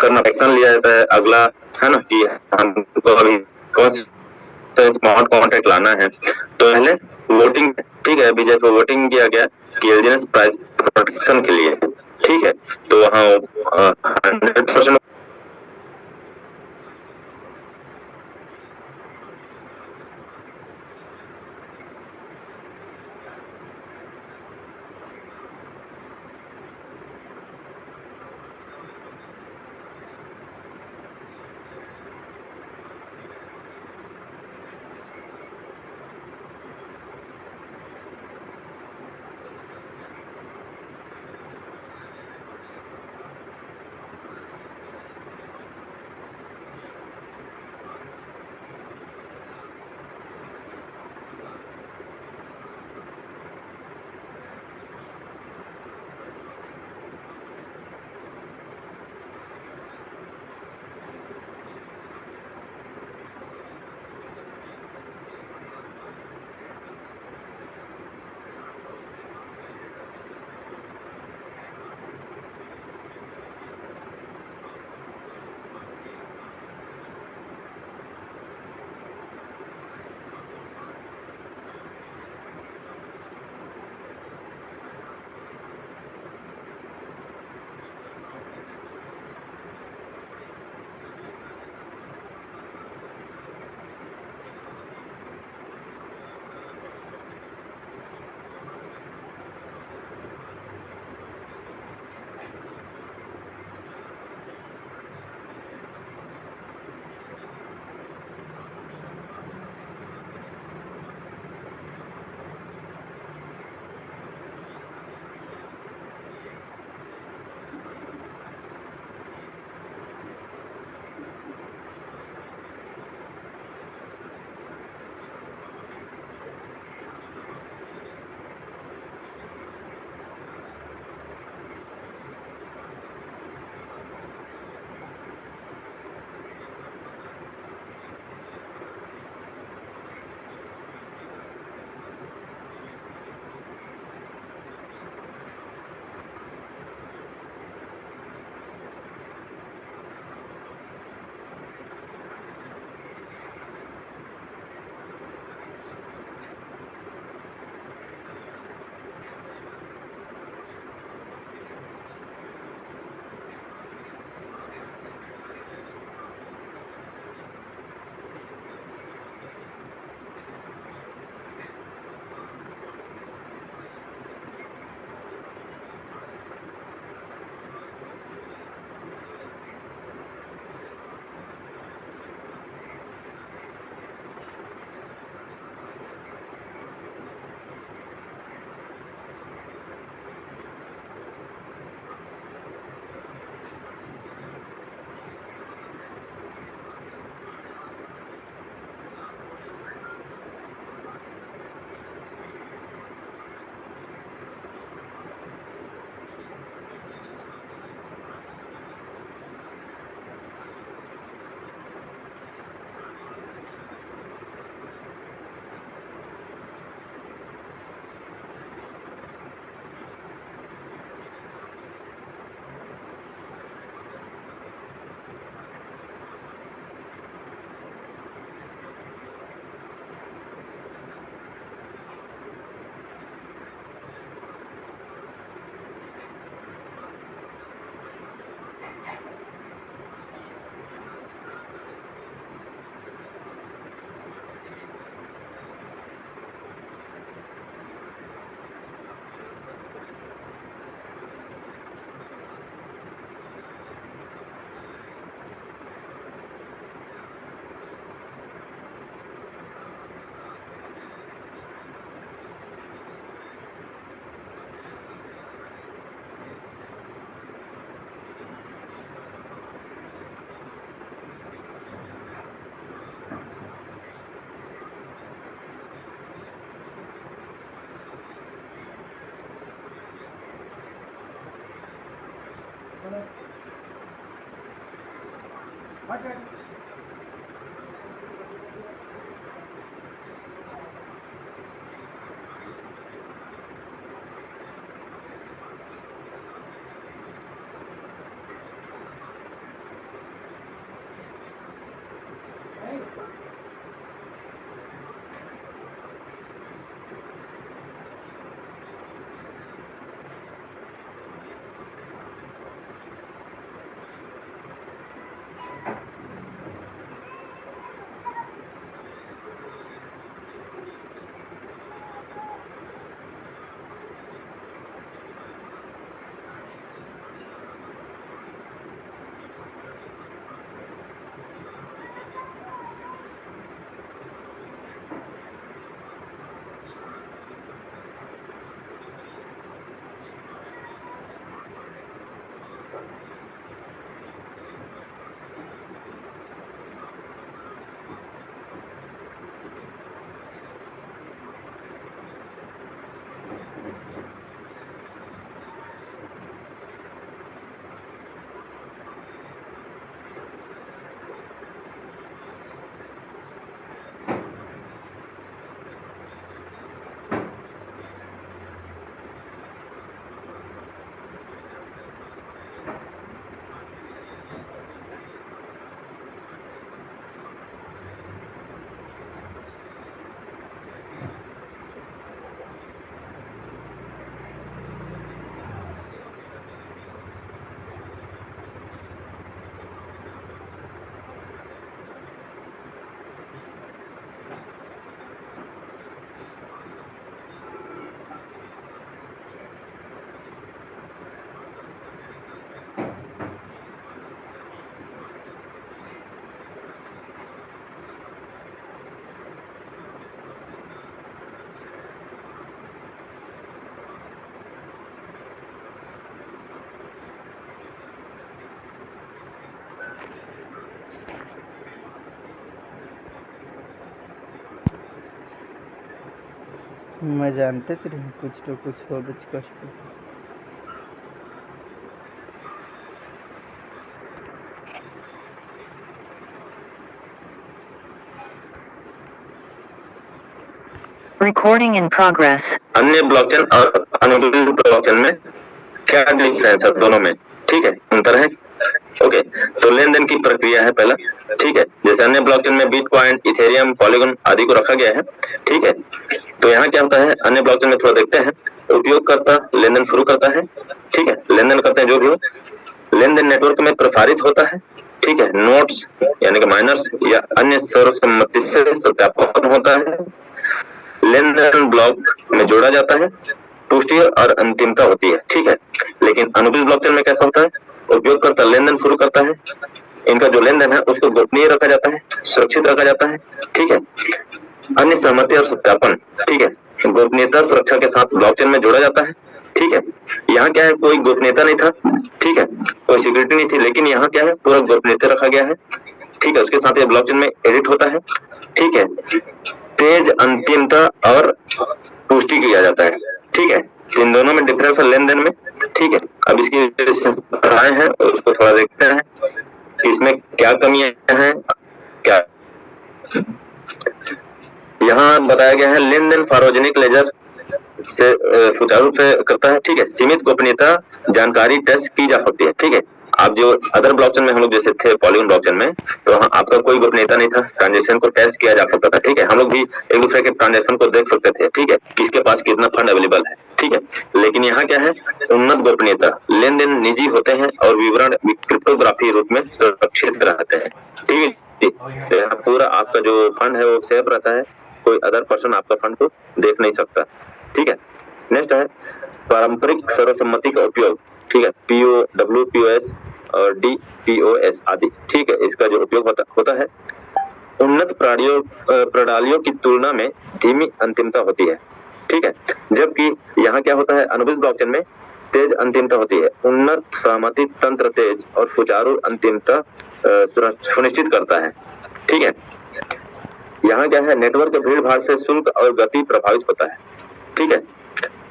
करना, एक्शन लिया जाता है अगला, है ना, कि हमको अभी कौन से स्मार्ट कॉन्ट्रैक्ट लाना है। तो पहले वोटिंग, ठीक है, बीजेपी को वोटिंग किया गया कि एलियंस प्राइस प्रोटेक्शन के लिए, ठीक है, तो वहाँ 100% मैं जानते थे कुछ तो कुछ हो बच कष्ट। Recording in progress. अन्य ब्लॉकचेन और अनुबंधित ब्लॉकचेन में क्या डिफरेंस है दोनों में? ठीक है, अंतर है। ओके, तो लेन देन की प्रक्रिया है पहला। ठीक है, जैसे अन्य ब्लॉकचेन में बिटकॉइन, इथेरियम, पॉलीगॉन आदि को रखा गया है। ठीक है, तो यहाँ क्या होता है, अन्य ब्लॉकचेन में थोड़ा देखते हैं। उपयोगकर्ता लेन देन शुरू करता है। ठीक है, लेन देन करते हैं जो भी हो, लेन देन नेटवर्क में प्रसारित होता है। ठीक है, नोड्स यानी कि माइनर्स या अन्य सर्वसम्मति से सत्यापन होता है। लेन देन ब्लॉक में जोड़ा जाता है, पुष्टि और अंतिमता होती है। ठीक है, लेकिन अनुबंधित ब्लॉकचेन में कैसा होता है, उपयोगकर्ता लेन देन शुरू करता है, इनका जो लेन देन है उसको गोपनीय रखा जाता है, सुरक्षित रखा जाता है। ठीक है, अन्य सहमति और सत्यापन, ठीक है, गोपनीयता सुरक्षा के साथ ब्लॉकचेन में जोड़ा जाता है। ठीक है, यहाँ क्या है, कोई गोपनीयता नहीं था। ठीक है, कोई सिक्योरिटी नहीं थी, लेकिन यहाँ क्या है, पूरा गोपनीयता रखा गया है। ठीक है, उसके साथ ये ब्लॉकचेन में एडिट होता है। ठीक है, तेज अंतिमता और पुष्टि किया जाता है। ठीक है, इन दोनों में डिफरेंस है लेन देन में। ठीक है, अब इसकी राय है उसको थोड़ा देखते हैं, इसमें क्या कमियां हैं क्या। यहाँ बताया गया है, लेन देन सार्वजनिक लेजर से सुचारू रूप से करता है। ठीक है, सीमित गोपनीयता जानकारी टेस्ट की जा सकती है। ठीक है, आप जो अदर ब्लॉकचेन में हम लोग जैसे थे पॉलीगॉन ब्लॉकचेन में, तो वहाँ आपका कोई गोपनीयता नहीं था, ट्रांजेक्शन को टेस्ट किया जा सकता था। ठीक है, हम लोग भी एक दूसरे के ट्रांजेक्शन को देख सकते थे। ठीक है, किसके पास कितना फंड अवेलेबल है। ठीक है, लेकिन यहाँ क्या है, उन्नत गोपनीयता, लेन देन निजी होते हैं और विवरण क्रिप्टोग्राफी रूप में सुरक्षित रहते हैं। ठीक है, तो यहाँ पूरा आपका जो फंड है वो सेफ रहता है, कोई अदर पर्सन आपका फंड को देख नहीं सकता। ठीक है, नेक्स्ट है पारंपरिक सर्वसम्मति का उपयोग। ठीक है, पीओ, डब्ल्यूपीओएस और डीपीओएस आदि। ठीक है, इसका जो उपयोग होता है, उन्नत प्रणालियों की तुलना में धीमी अंतिमता होती है। ठीक है, जबकि यहाँ क्या होता है, अनुबंधित ब्लॉकचेन में तेज अंतिमता होती है। उन्नत सहमति तंत्र तेज और सुचारू अंतिमता सुनिश्चित करता है। ठीक है, यहाँ क्या है, नेटवर्क के भीड़ भाड़ से शुल्क और गति प्रभावित होता है। ठीक है,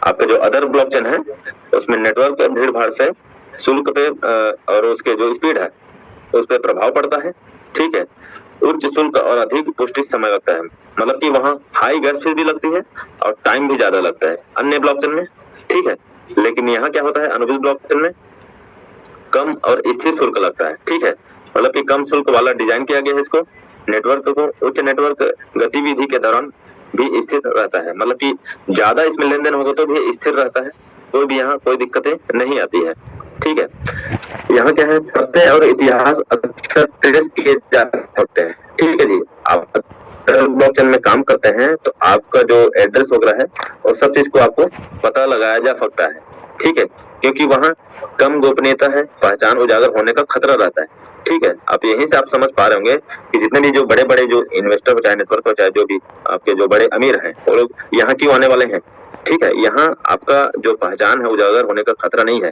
आपका जो अदर ब्लॉकचेन है उसमें नेटवर्क के भीड़ भाड़ से शुल्क पे और उसके जो स्पीड है उस पर प्रभाव पड़ता है। ठीक है, उच्च शुल्क और अधिक पुष्टि समय लगता है, मतलब कि वहाँ हाई गैस फीस भी लगती है और टाइम भी ज्यादा लगता है अन्य ब्लॉकचेन में, ठीक है। लेकिन यहाँ क्या होता है, अनुबंध ब्लॉकचेन में कम और स्थिर शुल्क लगता है, ठीक है, मतलब कि कम शुल्क वाला डिजाइन किया गया है इसको। नेटवर्क को उच्च नेटवर्क गतिविधि के दौरान भी स्थिर रहता है, मतलब कि ज्यादा इसमें लेन देन होगा तो भी स्थिर रहता है, कोई भी यहाँ कोई दिक्कतें नहीं आती है, ठीक है। यहाँ क्या है, पते और इतिहास अक्सर ट्रेस किए जा सकते हैं, ठीक है जी। आप ब्लॉकचेन में काम करते हैं तो आपका जो एड्रेस वगैरह है और सब चीज को आपको पता लगाया जा सकता है, ठीक है, क्योंकि वहाँ कम गोपनीयता है, पहचान उजागर होने का खतरा रहता है, ठीक है। आप यहीं से आप समझ पा रहे होंगे कि जितने भी जो बड़े बड़े जो इन्वेस्टर हो चाहे नेटवर्क हो चाहे जो भी आपके जो बड़े अमीर हैं वो लोग यहाँ क्यों आने वाले हैं, ठीक है। यहाँ आपका जो पहचान है उजागर होने का खतरा नहीं है,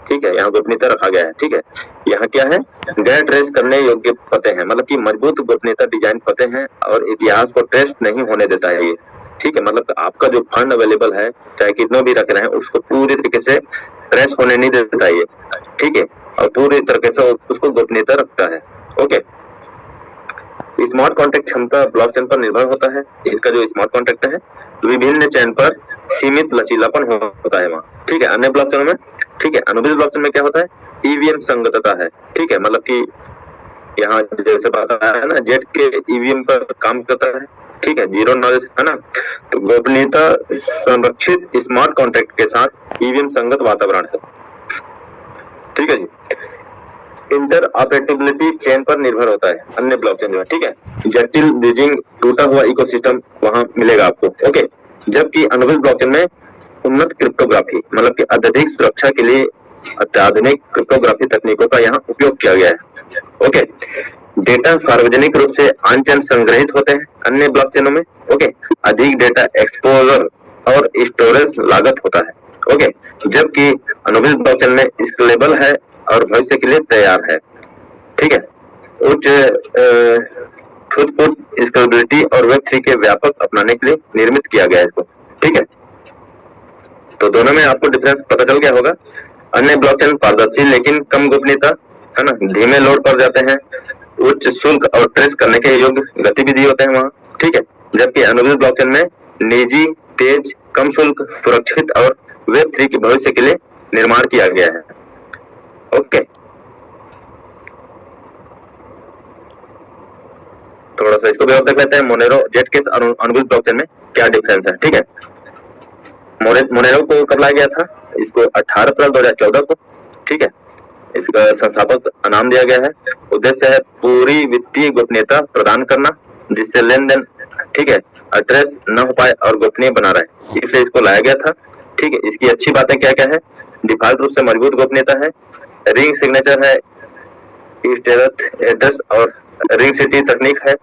ठीक है, यहाँ गोपनीयता रखा गया है, ठीक है। यहाँ क्या है, गैर ट्रेस करने योग्य पते हैं, मतलब कि मजबूत गोपनीयता डिजाइन पते हैं और इतिहास को ट्रेस नहीं होने देता है ये, ठीक है। मतलब आपका जो फंड अवेलेबल है चाहे कितनों भी रख रहे हैं उसको पूरी तरीके से ट्रेस होने नहीं देता ये, ठीक है, और पूरी तरीके से उसको गोपनीयता रखता है, ओके। स्मार्ट कॉन्ट्रैक्ट क्षमता ब्लॉकचेन पर निर्भर होता है। इसका जो स्मार्ट कॉन्ट्रैक्ट है विभिन्न चेन पर सीमित लचीलापन होता है वहाँ, ठीक है, अन्य ब्लॉकचेन में, ठीक है। अनुबंध ब्लॉकचेन में क्या होता है, ईवीएम संगतता है, ठीक है, मतलब कि यहाँ जैसे बताया है ना, जेट के ईवीएम पर काम करता है, ठीक है, जीरो नॉलेज है ना, तो गोपनीयता संरक्षित स्मार्ट कॉन्ट्रैक्ट के साथ ईवीएम संगत वातावरण है, ठीक है जी। इंटर ऑपरेटिबिलिटी चेन पर निर्भर होता है अन्य ब्लॉकचेन जो है, ठीक है, जटिल ब्रिजिंग टूटा हुआ इकोसिस्टम वहां मिलेगा आपको, ओके। जबकि अनुबंध ब्लॉकचेन में उन्नत क्रिप्टोग्राफी, मतलब कि अत्यधिक सुरक्षा के लिए अत्याधुनिक क्रिप्टोग्राफी तकनीकों का यहाँ उपयोग किया गया है, ओके। डेटा सार्वजनिक रूप से ऑन चेन संग्रहित होते हैं अन्य ब्लॉकचेनों में, ओके। अधिक डेटा एक्सपोजर और स्टोरेज लागत होता है, ओके। जबकि अनुबंध ब्लॉकचेन में स्केलेबल है और भविष्य के लिए तैयार है, ठीक है। उच्च थ्रूपुट स्केलेबिलिटी और वेब3 के व्यापक अपनाने के लिए निर्मित किया गया है इसको, ठीक है। तो दोनों में आपको डिफरेंस पता चल गया होगा। अन्य ब्लॉकचेन पारदर्शी लेकिन कम गोपनीयता है ना, धीमे लोड पर जाते हैं, उच्च शुल्क और ट्रेस करने के योग्य गतिविधि होते हैं वहाँ, ठीक है। जबकि अनुबंध ब्लॉकचेन में निजी, तेज, कम शुल्क, सुरक्षित और वेब3 के भविष्य के लिए निर्माण किया गया है, ओके। थोड़ा सा इसको भी और देख लेते हैं, मोनेरो जेट केस और अनुबंध ब्लॉकचेन में क्या डिफरेंस है, ठीक है। मोनेरो को कब लाया गया था, इसको 18 अप्रैल 2014 को, ठीक है। इसका संस्थापक नाम दिया गया है। उद्देश्य है पूरी वित्तीय गोपनीयता प्रदान करना जिससे लेन देन, ठीक है, ट्रेस न हो पाए और गोपनीय बना रहे, इसलिए इसको लाया गया था, ठीक है। इसकी अच्छी बातें क्या क्या है, डिफॉल्ट रूप से मजबूत गोपनीयता है, रिंग सिग्नेचर है, एड्रेस और रिंग सिटी तकनीक है,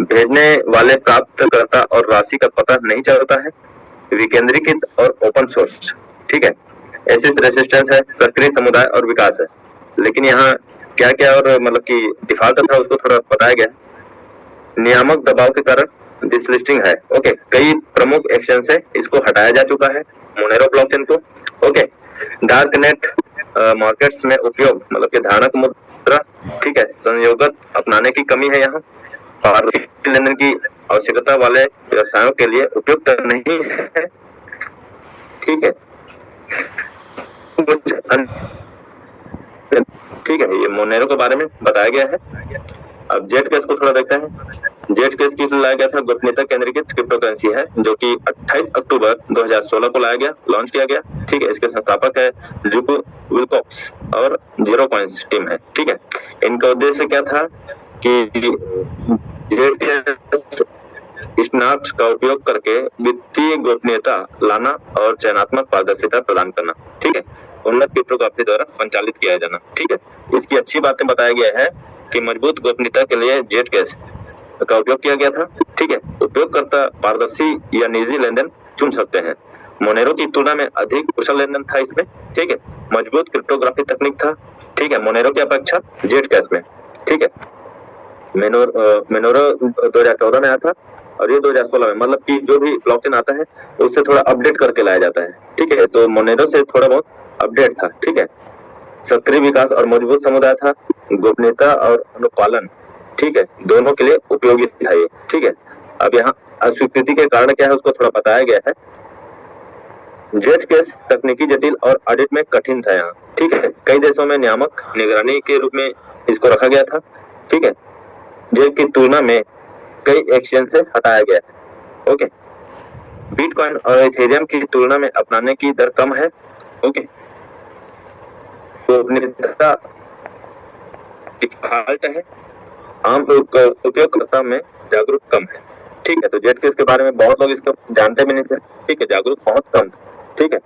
भेजने वाले प्राप्तकर्ता और राशि का पता नहीं चलता है, विकेंद्रीकृत और ओपन सोर्स, ठीक है। एसिस रेसिस्टेंस है, सक्रिय समुदाय और विकास है। लेकिन यहाँ क्या क्या और मतलब कि डिफॉल्ट था उसको थोड़ा बताया गया, नियामक दबाव के कारण डिसलिस्टिंग है, ओके। कई प्रमुख एक्सचेंज से इसको हटाया जा चुका है मोनेरो ब्लॉकचेन को, ओके। डार्क नेट मार्केट्स में उपयोग, मतलब कि धारक मुद्रा, ठीक है, संयोगत अपनाने की कमी है यहाँ, पारदर्शी लेनदेन की आवश्यकता वाले व्यवसायों के लिए उपयुक्त नहीं है, ठीक है। ठीक है, ये मोनेरो के बारे में बताया गया है। अब जेट केस को थोड़ा देखते हैं। जेट केस किस लाया गया था, गोपनीयता केंद्रीकृत क्रिप्टो करेंसी है जो कि 28 अक्टूबर 2016 को लाया गया, लॉन्च किया गया, ठीक है। इसके संस्थापक है जुको विल्कॉक्स और जीरो कॉइंस टीम है, ठीक है। इनका उद्देश्य क्या था कि जेट केस स्नैप्स का उपयोग करके वित्तीय गोपनीयता लाना और चयनात्मक पारदर्शिता प्रदान करना, ठीक है, उन्नत क्रिप्टोग्राफी द्वारा संचालित किया जाना, ठीक है। इसकी अच्छी बातें बताया गया है कि मजबूत गोपनीयता के लिए जेट केस का उपयोग किया गया था, ठीक है। उपयोगकर्ता पारदर्शी या निजी लेनदेन चुन सकते हैं। मोनेरो की तुलना में अधिक कुशल लेनदेन था इसमें, ठीक है। मजबूत क्रिप्टोग्राफी तकनीक था, ठीक है, मोनेरो की अपेक्षा जेट केस में, ठीक है। मोनेरो 2014 में आया था और ये 2016 में, मतलब कि जो भी ब्लॉकचेन आता है उससे थोड़ा अपडेट करके लाया जाता है, ठीक है। तो मोनेरो से थोड़ा बहुत अपडेट था, ठीक है। सक्रिय विकास और मजबूत समुदाय था, गोपनीयता और अनुपालन, ठीक है, दोनों के लिए उपयोगी था ये, ठीक है। अब यहाँ अस्वीकृति के कारण क्या है उसको थोड़ा बताया गया है। जेट केस तकनीकी जटिल और ऑडिट में कठिन था यहाँ, ठीक है। कई देशों में नियामक निगरानी के रूप में इसको रखा गया था, ठीक है। जेट की तुलना में कई एक्सचेंज से हटाया गया है, ओके। बिटकॉइन और इथेरियम की तुलना में अपनाने की दर कम है, ओके। गोपनीयता डिफॉल्ट है, आम उपयोगकर्ता में जागरूक कम है, ठीक है। तो जेट केस के बारे में बहुत लोग इसको जानते भी नहीं थे, ठीक है, जागरूक बहुत कम था, ठीक है।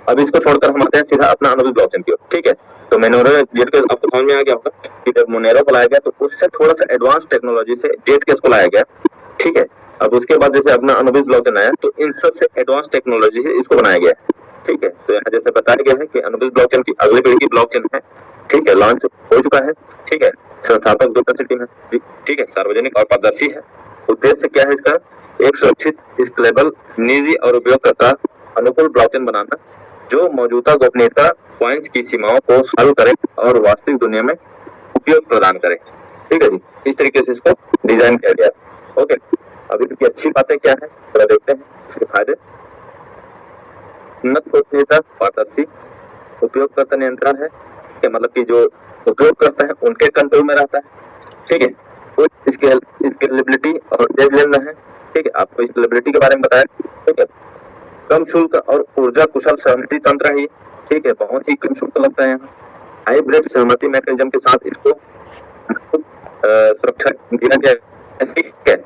अब इसको छोड़कर हम आते हैं सीधा अपना अनुबिल ब्लॉकचेन की ओर, ठीक है। तो मोनेरो जेट केस आपको समझ में आ गया होगा कि जब मोनेरो को लाया गया तो उससे थोड़ा सा एडवांस टेक्नोलॉजी से जेट केस को लाया गया, ठीक है। अब उसके बाद जैसे अपना अनुबिल ब्लॉकचेन आया तो इन सबसे एडवांस टेक्नोलॉजी से इसको बनाया गया, ठीक है। तो यहाँ जैसे बताया गया है कि अनुबिल ब्लॉकचेन की अगली पीढ़ी की ब्लॉकचेन है, ठीक है, लॉन्च हो चुका है, ठीक है। संस्थापक दो टीम है, ठीक है, सार्वजनिक और पारदर्शी है। उद्देश्य क्या है इसका? एक सुरक्षित, स्केलेबल, निजी और उपयोगकर्ता अनुकूल ब्लॉकचेन बनाना जो मौजूदा गोपनीयता कॉइन्स की सीमाओं को हल करे और वास्तविक दुनिया में उपयोग प्रदान करे, ठीक है जी। इस तरीके से इसको डिजाइन किया गया, ओके। अभी इसकी अच्छी बातें क्या है थोड़ा देखते हैं, इसके फायदे। उन्नत गोपनीयता, पारदर्शी, उपयोगकर्ता नियंत्रण है, मतलब कि जो उपयोग करता है उनके कंट्रोल में रहता है, ठीक है। कुछ स्केलेबिलिटी और तेज लेनदेन है, ठीक है। आपको स्केलेबिलिटी के बारे में बताया, ठीक है। कम शुल्क और ऊर्जा कुशल सहमति तंत्र है, ठीक है, बहुत ही कम शुल्क लगता है यहाँ। हाइब्रिड सहमति मैकेनिज्म के साथ इसको सुरक्षा दिया गया है, ठीक है।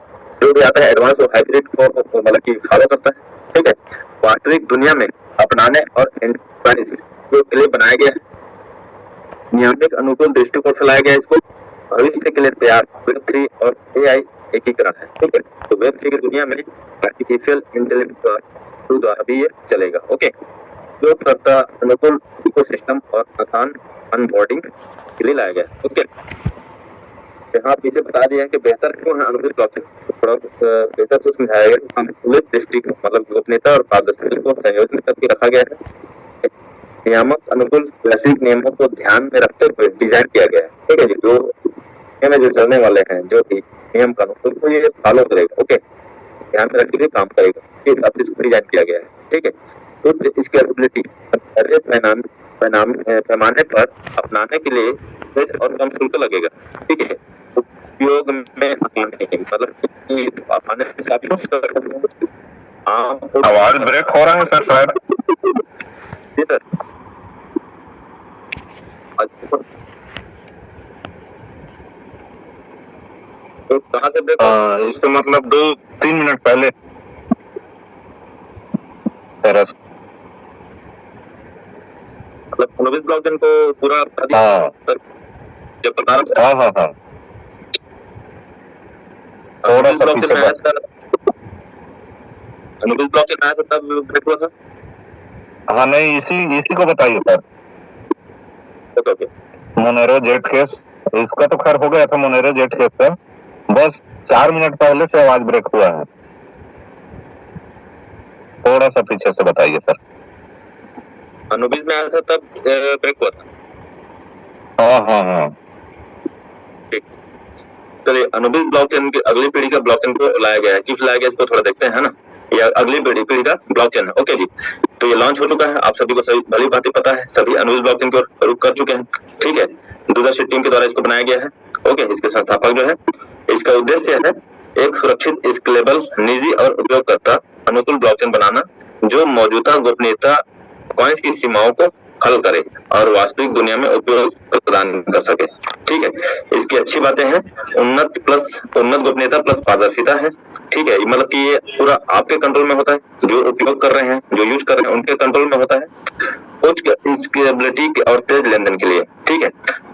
जो भी आता है एडवांस वो हाइब्रिड को मतलब कि फॉलो करता है, ठीक है। वास्तविक दुनिया में अपनाने और एंटरप्राइज के लिए बनाया गया है। नियामक अनुकूल दृष्टिकोण से लाया गया इसको, भविष्य के लिए तैयार Web3 और AI एकीकरण है, ठीक है। तो Web3 की दुनिया में आर्टिफिशियल इंटेलिजेंस द्वारा भी ये चलेगा, ओके। उपयोगकर्ता अनुकूल इकोसिस्टम और आसान अनबोर्डिंग के लिए लाया गया, ओके। यहाँ पीछे बता दिया है कि बेहतर क्यों है अनुकूल ब्लॉकचेन, थोड़ा बेहतर से समझाया गया। अनुकूलित दृष्टिकोण मतलब गोपनीयता और पारदर्शिता को संयोजित करके रखा गया है। नियामक अनुकूल वैश्विक नियमों को ध्यान में रखते हुए डिजाइन किया गया है, ठीक है जी। जो चलने वाले हैं जो भी नियम कानून उसको ये फॉलो करेगा, ओके, ध्यान में रखते हुए काम करेगा, इस हिसाब से इसको डिजाइन किया गया है, ठीक है। तो स्केलेबिलिटी पैमाने पर अपनाने के लिए तेज और कम शुल्क लगेगा, ठीक है। उपयोग में आसानी, मतलब आसानी से आप आवाज ब्रेक हो रहा है सर शायद। जी सर, तो कहाँ से ब्रेक? इससे मतलब 2-3 मिनट पहले मतलब अनुबिल ब्लॉकचेन को पूरा हाँ जब बता रहा हाँ हाँ हाँ थोड़ा सा पीछे अनुबिल ब्लॉकचेन आया था तब ब्रेक हुआ था। हाँ नहीं इसी को बताइए sir. Okay Monero jet case इसका तो खैर हो गया था मोनेरो जेट केस सर, बस 4 मिनट पहले से आवाज ब्रेक हुआ है, थोड़ा सा पीछे से बताइए सर। अनुबिल में आया था तब ब्रेक हुआ था। हाँ हाँ हाँ ठीक, चलिए अनुबिल ब्लॉकचेन की अगली पीढ़ी का ब्लॉकचेन को लाया गया है, किस लाया गया इसको थोड़ा देखते हैं, है ना। ये अगली पीढ़ी का ब्लॉकचेन है, ओके जी। तो ये लॉन्च हो चुका है, आप सभी को सही भली बातें पता है, सभी अनुबिल ब्लॉकचेन को रुक कर चुके हैं, ठीक है। दूरदर्शी टीम के द्वारा इसको बनाया गया है, ओके। इसके संस्थापक जो है, इसका उद्देश्य है एक सुरक्षित, स्केलेबल, निजी और उपयोगकर्ता अनुकूल ब्लॉकचेन बनाना जो मौजूदा गोपनीयता कॉइन्स की सीमाओं को हल करे और वास्तविक दुनिया में उपयोग प्रदान कर सके, ठीक है। इसकी अच्छी बातें हैं, उन्नत गोपनीयता प्लस पारदर्शिता है, ठीक है। मतलब कि ये पूरा आपके कंट्रोल में होता है, जो उपयोग कर रहे हैं, जो यूज कर रहे हैं उनके कंट्रोल में होता है। उच्च स्केलेबिलिटी और तेज लेनदेन के लिए, ठीक है।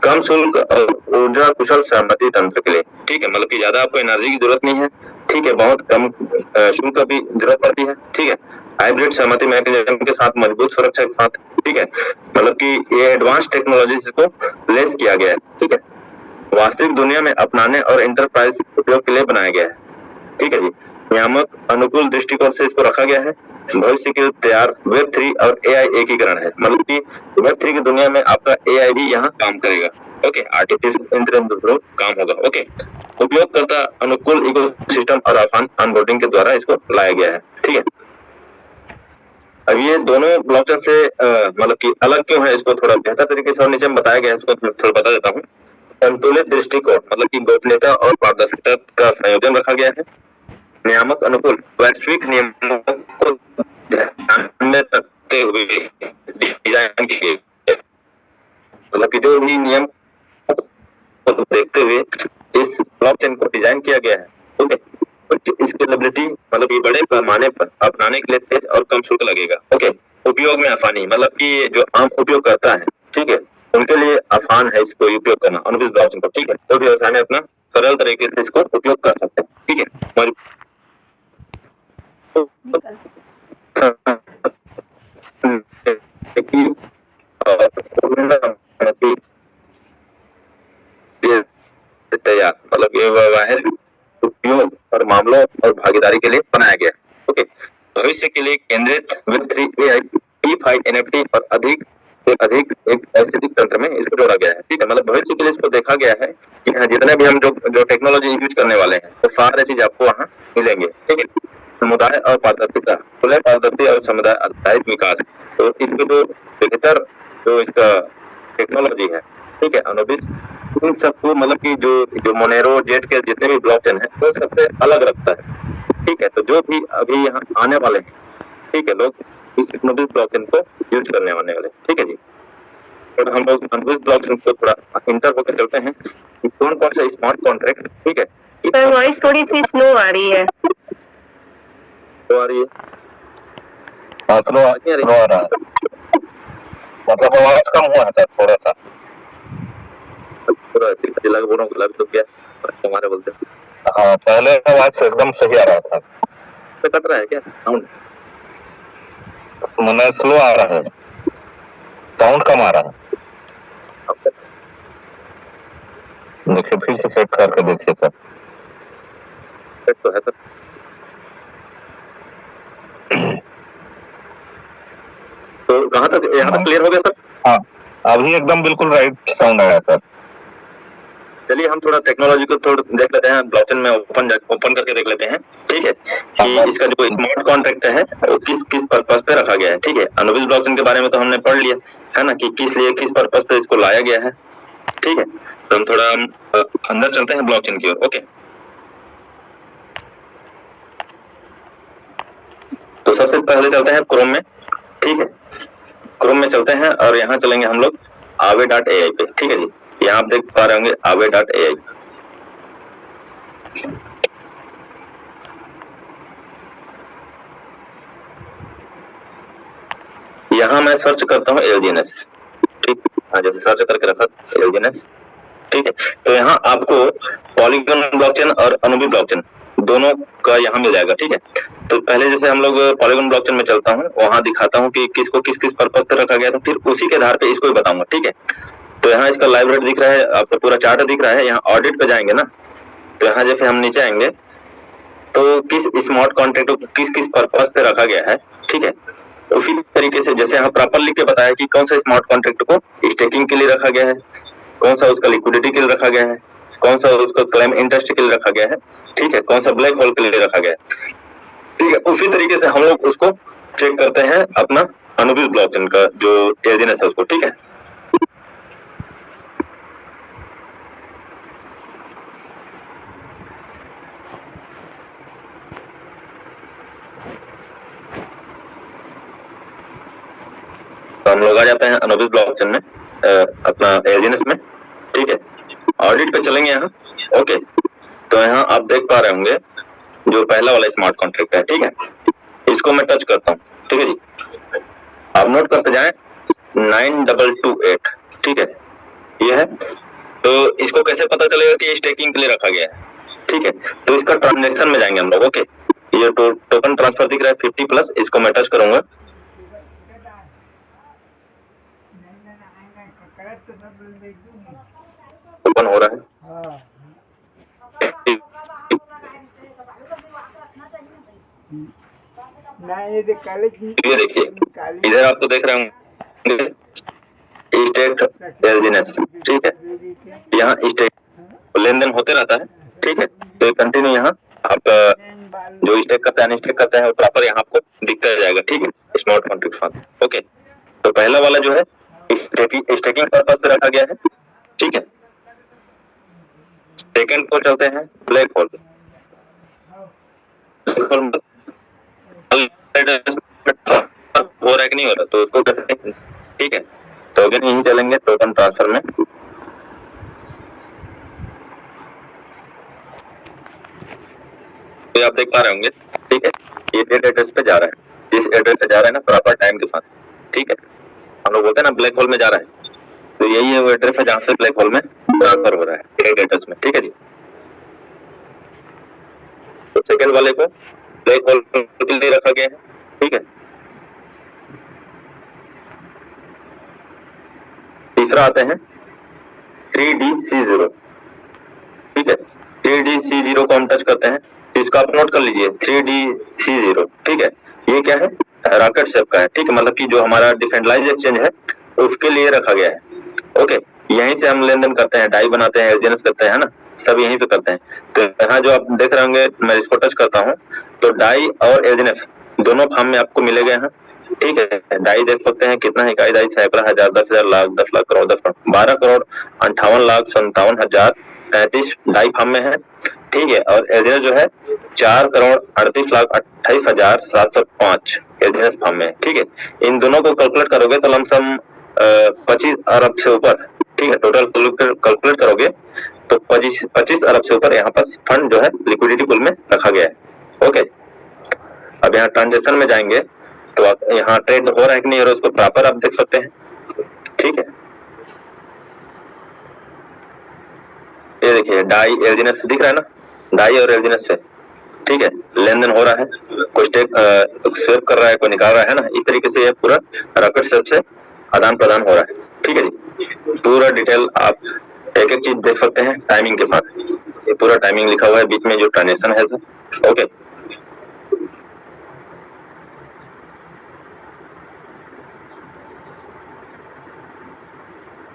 कम शुल्क और ऊर्जा कुशल सहमति तंत्र के लिए, ठीक है। मतलब कि ज्यादा आपको एनर्जी की जरूरत नहीं है, ठीक है, बहुत कम शुल्क की जरूरत पड़ती है, ठीक है। हाइब्रिड सहमति मैकेनिज्म के साथ मजबूत सुरक्षा के साथ, ठीक है। मतलब कि ये एडवांस टेक्नोलॉजी को लेस किया गया है, ठीक है। वास्तविक दुनिया में अपनाने और एंटरप्राइज उपयोग के लिए बनाया गया है, ठीक है जी। नियामक अनुकूल दृष्टिकोण से इसको रखा गया है, भविष्य के लिए तैयार Web3 और AI एकीकरण है, मतलब कि Web3 की दुनिया में आपका AI भी यहाँ काम करेगा। ओके, आर्टिफिशियल इंटेलिजेंस थ्रू काम होगा। ओके, उपयोगकर्ता अनुकूल इकोसिस्टम और आसान ऑनबोर्डिंग के द्वारा इसको लाया गया है। ठीक है, अब ये दोनों ब्लॉकचेन से मतलब कि अलग क्यों है, इसको थोड़ा बेहतर तरीके से और नीचे में बताया गया है, इसको थोड़ा बता देता हूँ। संतुलित दृष्टिकोण, मतलब कि गोपनीयता और पारदर्शिता का संयोजन रखा गया है। नियामक अनुकूल, वैश्विक नियमों को ध्यान में रखते हुए डिजाइन किए गए, मतलब कि जो भी नियम को देखते हुए इस ब्लॉकचेन को डिजाइन किया गया है। ओके, स्केलेबिलिटी, मतलब ये बड़े पैमाने पर अपनाने के लिए तेज और कम शुल्क लगेगा। ओके, उपयोग में आसानी, मतलब कि जो आम उपयोग करता है, ठीक है, उनके लिए आसान है इसको उपयोग करना अनुविस ब्लॉकचेन को। ठीक है, तो व्यवसाय में अपना सरल तरीके से इसको उपयोग कर सकते हैं। ठीक है, तैयार, मतलब ये वैवाहिक उपयोग और मामलों और भागीदारी के लिए बनाया गया। ओके, भविष्य के लिए केंद्रित Web3 AI DeFi NFT और अधिक से अधिक एक ऐसे तंत्र में इसको जोड़ा गया है। ठीक है, मतलब भविष्य के लिए इसको देखा गया है कि जितने भी हम जो टेक्नोलॉजी यूज करने वाले हैं वो सारे चीज आपको वहाँ मिलेंगे। ठीक है, समुदाय और पारदर्शिता, खुले पारदर्शी और समुदाय आधारित विकास, तो इसको जो बेहतर जो इसका टेक्नोलॉजी है, ठीक है, अनुबिस इन सबको, मतलब कि जो मोनेरो जेट के जितने भी ब्लॉकचेन है वो सबसे अलग रखता है। ठीक है, तो जो भी अभी यहाँ आने वाले हैं, ठीक है, लोग इस अनुबिस ब्लॉकचेन को यूज करने आने वाले। ठीक है जी, और हम लोग अनुबिस ब्लॉकचेन को थोड़ा इंटर होकर चलते हैं कि कौन कौन सा स्मार्ट कॉन्ट्रैक्ट, ठीक है, सर वॉइस थोड़ी सी स्लो आ रही है। तो आ रही है, स्लो आ रहा है, मतलब आवाज कम हुआ है थोड़ा सा, पूरा चिल्ला चिल्ला के बोल रहा हूँ, गला भी सूख गया हमारे बोलते। हाँ, पहले आवाज एकदम सही आ रहा था, तो कट रहा है क्या साउंड? मैंने स्लो आ रहा है, साउंड कम आ रहा है। देखिए फिर से सेट करके देखिए सर, सेट तो है सर। तो कहाँ तक, यहाँ तक क्लियर हो गया सर? हाँ, अभी एकदम बिल्कुल राइट साउंड आया सर। चलिए हम थोड़ा टेक्नोलॉजी को थोड़ा देख लेते हैं, ब्लॉकचेन में ओपन करके देख लेते हैं। ठीक है, कि इसका जो स्मार्ट कॉन्ट्रैक्ट है वो किस किस पर्पस पे रखा गया है। ठीक है, अनुबिस ब्लॉकचेन के बारे में तो हमने पढ़ लिया है ना, कि किस लिए किस पर्पस पे इसको लाया गया है। ठीक है, तो हम थोड़ा अंदर चलते हैं ब्लॉकचेन की ओर। ओके, तो सबसे पहले चलते हैं क्रोम में। ठीक है, क्रोम में चलते हैं और यहाँ चलेंगे हम लोग aave.ai पे। ठीक है जी, यहाँ आप देख पा रहे होंगे aave.ai। यहाँ मैं सर्च करता हूँ LGNS। ठीक, हाँ, जैसे सर्च करके रखा LGNS। ठीक है, तो यहाँ आपको पॉलीगन ब्लॉकचेन और अनुबी ब्लॉकचेन दोनों का यहाँ मिल जाएगा। ठीक है, तो पहले जैसे हम लोग पॉलीगन ब्लॉकचेन में चलता हूँ, वहां दिखाता हूँ कि किसको किस किस पर्पज पे रखा गया था, फिर उसी के आधार पे इसको भी बताऊंगा। ठीक है, तो यहाँ इसका लाइव रेट दिख रहा है, आपको पूरा चार्ट दिख रहा है। यहाँ ऑडिट पे जाएंगे ना, तो यहाँ जैसे हम नीचे आएंगे तो किस स्मार्ट कॉन्ट्रैक्ट को किस किस पर्पज पे रखा गया है। ठीक है, उसी तरीके से जैसे यहाँ प्रॉपर लिख के बताया कि कौन सा स्मार्ट कॉन्ट्रैक्ट को स्टेकिंग के लिए रखा गया है, कौन सा उसका लिक्विडिटी के लिए रखा गया है, कौन सा उसका क्लेम इंटरेस्ट के लिए रखा गया है। ठीक है, कौन सा ब्लैक होल के लिए रखा गया है। ठीक है, उसी तरीके से हम लोग उसको चेक करते हैं अपना अनुबिस ब्लॉकचेन का जो एजेंस है उसको। ठीक है, तो हम लोग आ जाते हैं अनुबिस ब्लॉकचेन में, अपना एजेंस में। ठीक है, ऑडिट पे चलेंगे यहाँ। ओके, तो यहाँ आप देख पा रहे होंगे जो पहला वाला स्मार्ट कॉन्ट्रैक्ट है। ठीक है, इसको मैं टच करता हूँ। ठीक है जी, आप नोट करते जाएं 9228। ठीक है, ये है। तो इसको कैसे पता चलेगा कि स्टेकिंग के लिए रखा गया है। ठीक है, तो इसका ट्रांजेक्शन में जाएंगे हम लोग। ओके, ये टोकन ट्रांसफर दिख रहा है 50+, इसको मैं टच करूंगा। ओपन हो रहा है। ये देखिए इधर आपको देख रहे होंगे स्टेट एलजीनेस, ठीक है, यहाँ स्टेट लेन देन होते रहता है, ठीक है। तो कंटिन्यू यहाँ आपका जो स्टेक करता है अनस्टेक करता है प्रॉपर यहाँ आपको दिखता जाएगा, ठीक है, स्मार्ट कॉन्ट्रैक्ट फंड। ओके, तो पहला वाला जो है स्टेकिंग पर्पस पे रखा गया है, ठीक है। सेकंड को चलते हैं ब्लैक होल। हो रहा है कि नहीं हो रहा, तो उसको ठीक है, तो अगर यहीं चलेंगे टोकन ट्रांसफर में, तो आप देख पा रहे होंगे, ठीक है, ये डेट एड्रेस पे जा रहा है, जिस एड्रेस पे जा रहा है ना प्रॉपर टाइम के साथ, ठीक है। हम लोग बोलते हैं ना ब्लैक होल में जा रहा है, तो यही है वो एड्रेस है जहाँ से ब्लैक होल में ट्रांसफर हो रहा है डेट एड्रेस में, ठीक है जी। तो सेकंड वाले को ब्लैक होल के लिए रखा गया है, ठीक है। तीसरा आते हैं 3DC0, ठीक है। 3DC0 को हम टच करते हैं, तो इसको आप नोट कर लीजिए 3DC0, ठीक है। ये क्या है, रॉकेट शेप का है, ठीक है, मतलब कि जो हमारा डिसेंट्रलाइज्ड एक्सचेंज है उसके लिए रखा गया है। ओके, यहीं से हम लेन देन करते हैं, डाई बनाते हैं, एलजीएनएस करते हैं, है ना, सब यहीं पे करते हैं। तो यहाँ जो आप देख रहे होंगे, मैं इसको टच करता हूँ तो डाई और एलजीएनएस दोनों फॉर्म में आपको मिलेगा यहाँ, ठीक है। डाई देख सकते हैं कितना इकाई डाई, सैकड़ा, हजार, 10,000, लाख, 10 लाख, करोड़, 10 करोड़, 12 करोड़ 58,57,033 डाई फॉर्म में है, ठीक है। और एलजीएनएस जो है 4 करोड़ 38,28,705 एलजीएनएस फॉर्म में है, ठीक है। इन दोनों को कैलकुलेट करोगे तो लमसम 25 अरब से ऊपर, ठीक है, टोटल कैलकुलेट करोगे तो 25 अरब से ऊपर यहाँ पर फंड जो है लिक्विडिटी पूल में रखा गया है। ओके, अब यहाँ ट्रांजेक्शन में जाएंगे तो यहाँ ट्रेड हो रहा है कि नहीं हो रहा है उसको प्रॉपर आप देख सकते हैं, ठीक है। ये देखिए डाई एलजीएनएस दिख रहा है ना, डाई और एलजीएनएस से, ठीक है, लेन देन हो रहा है, कोई स्टेक स्वेप कर रहा है, कोई निकाल रहा है ना, इस तरीके से ये पूरा रॉकेट शेप से आदान प्रदान हो रहा है, ठीक है जी। पूरा डिटेल आप एक एक चीज देख सकते हैं टाइमिंग के साथ, ये पूरा टाइमिंग लिखा हुआ है बीच में जो ट्रांजेक्शन है सर। ओके,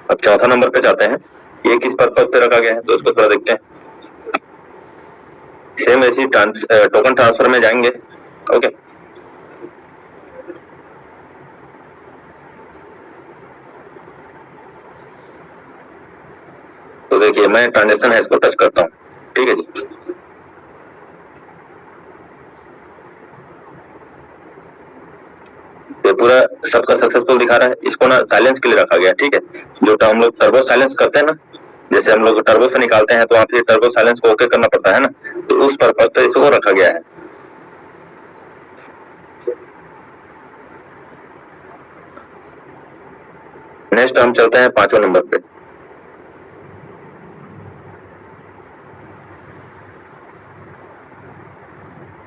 अब चौथा नंबर पे जाते हैं, ये किस पर्पज पे रखा गया है तो उसको थोड़ा देखते हैं। सेम ऐसी टोकन ट्रांसफर में जाएंगे। ओके, तो देखिए मैं ट्रांजेक्शन है इसको टच करता हूँ, ठीक है जी। ये पूरा सबका सक्सेसफुल दिखा रहा है, इसको ना साइलेंस के लिए रखा गया, ठीक है। जो हम लोग टर्बो साइलेंस करते हैं ना, जैसे हम लोग टर्बो से निकालते हैं तो आप ये टर्बो साइलेंस को ओके करना पड़ता है ना, तो उस पर्पज पे इसको रखा गया है। नेक्स्ट हम चलते हैं 5वें नंबर पे।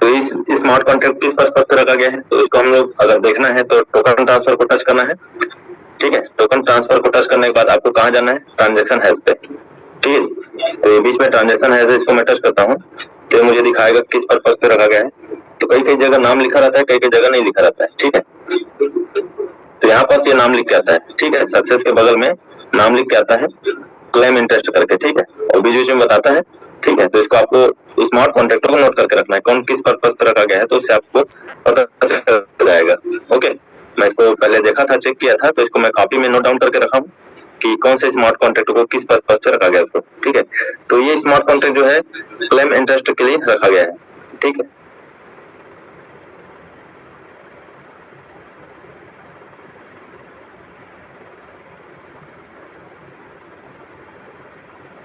तो इस स्मार्ट कॉन्ट्रैक्ट किस पर्पज पे रखा गया है तो इसको हम लोग अगर देखना है तो टोकन ट्रांसफर को टच करना है, ठीक है। टोकन ट्रांसफर को टच करने के बाद आपको कहाँ जाना है, ट्रांजेक्शन हैश पे, ठीक है। तो ये बीच में ट्रांजेक्शन हैश है, इसको मैं टच करता हूँ तो मुझे दिखाएगा किस पर्पज पे रखा गया है। तो कई कई जगह नाम लिखा रहता है, कई कई जगह नहीं लिखा रहता है, ठीक है। तो यहाँ पर ये नाम लिख के आता है, ठीक है, सक्सेस के बगल में नाम लिख के आता है क्लेम इंटरेस्ट करके, ठीक है, और बीच में बताता है, ठीक है। तो इसको आपको स्मार्ट कॉन्ट्रैक्ट को नोट करके रखना है, कौन किस पर्पज पे रखा गया है तो उससे आपको पता चल जाएगा। ओके, मैं इसको पहले देखा था, चेक किया था, तो इसको मैं कॉपी में नोट डाउन करके रखा हूँ कि कौन से स्मार्ट कॉन्ट्रैक्ट को किस पर्पज पे रखा गया उसको, ठीक है। तो ये स्मार्ट कॉन्ट्रैक्ट जो है क्लेम इंटरेस्ट के लिए रखा गया है, ठीक है।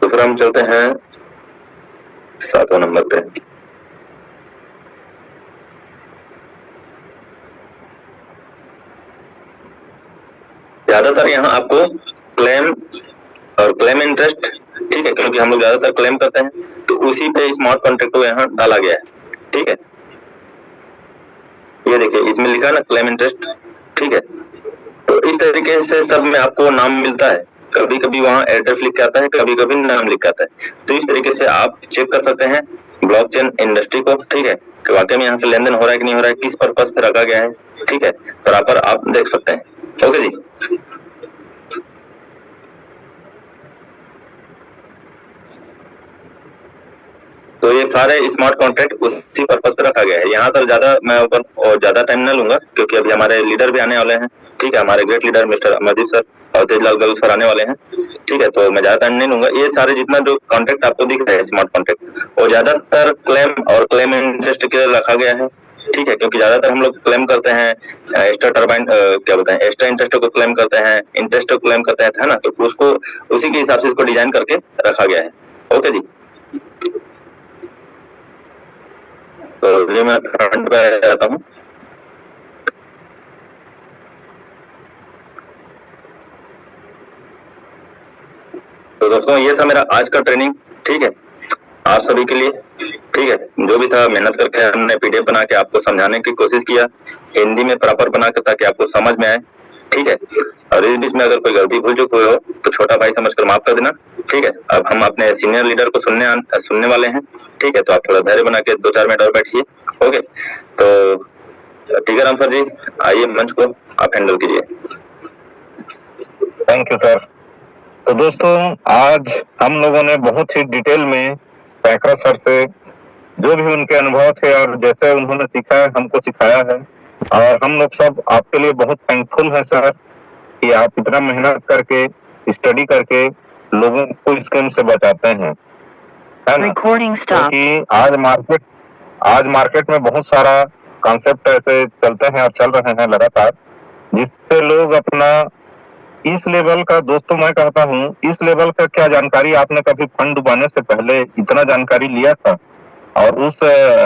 तो फिर हम चलते हैं 7वें नंबर पे। ज्यादातर यहाँ आपको क्लेम और क्लेम इंटरेस्ट, ठीक है, क्योंकि हम लोग ज्यादातर क्लेम करते हैं तो उसी पे स्मार्ट कॉन्ट्रैक्ट को यहाँ डाला गया है, ठीक है। ये देखिए इसमें लिखा है ना क्लेम इंटरेस्ट, ठीक है। तो इस तरीके से सब में आपको नाम मिलता है, कभी कभी वहाँ एड्रेस लिख के आता है, कभी कभी नाम लिख के आता है। तो इस तरीके से आप चेक कर सकते हैं ब्लॉकचेन इंडस्ट्री को, ठीक है, कि वाकई में यहाँ से लेन देन हो रहा है कि नहीं हो रहा है, किस पर्पज पे रखा गया है, ठीक है, प्रॉपर आप देख सकते हैं। ओके जी। तो ये सारे स्मार्ट कॉन्ट्रैक्ट उसी पर्पज पे रखा गया है। यहाँ पर ज्यादा मैं ऊपर और ज्यादा टाइम न लूंगा क्योंकि अभी हमारे लीडर भी आने वाले हैं, ठीक है, हमारे great leader mister Amarjeet sir और तेजलाल गल सर आने वाले हैं, ठीक है, तो मैं ज्यादा टाइम नहीं लूंगा। ये सारे जितना जो कॉन्ट्रैक्ट आपको दिख रहे हैं स्मार्ट कॉन्ट्रैक्ट वो ज्यादातर क्लेम और क्लेम इंटरेस्ट के लिए रखा गया है, ठीक है, क्योंकि ज्यादातर हम लोग क्लेम करते हैं एक्स्ट्रा टर्बाइन क्या बोलते हैं एक्स्ट्रा इंटरेस्ट को क्लेम करते हैं, इंटरेस्ट को क्लेम करते हैं, है ना, तो उसको उसी के हिसाब से इसको डिजाइन करके रखा गया है। ओके जी। तो ये मैं फ्रंट पे आ जाता हूँ। तो दोस्तों ये था मेरा आज का ट्रेनिंग, ठीक है, आप सभी के लिए, ठीक है, जो भी था मेहनत करके हमने पीडीएफ बना के आपको समझाने की कोशिश किया हिंदी में प्रॉपर बना के ताकि आपको समझ में आए, ठीक है, और इस बीच में अगर कोई गलती भूल चूक हुई हो तो छोटा भाई समझकर माफ कर देना, ठीक है। अब हम अपने सीनियर लीडर को सुनने वाले हैं, ठीक है, तो आप थोड़ा धैर्य बना के 2-4 मिनट और बैठिए। ओके, तो ठीक है राम सर जी, आइए मंच को आप हैंडल कीजिए। Thank you sir. तो दोस्तों आज हम लोगों ने बहुत ही डिटेल में पैकरा सर से जो भी उनके अनुभव थे और जैसे उन्होंने सीखा है हमको सिखाया है, और हम लोग सब आपके लिए बहुत थैंकफुल है सर कि आप इतना मेहनत करके स्टडी करके लोगों को स्कैम से बचाते हैं, है ना। क्योंकि आज मार्केट में बहुत सारा कॉन्सेप्ट ऐसे चलते हैं और चल रहे हैं लगातार, जिससे लोग अपना इस लेवल का, दोस्तों मैं कहता हूँ इस लेवल का क्या जानकारी आपने कभी फंड डुबाने से पहले इतना जानकारी लिया था और उस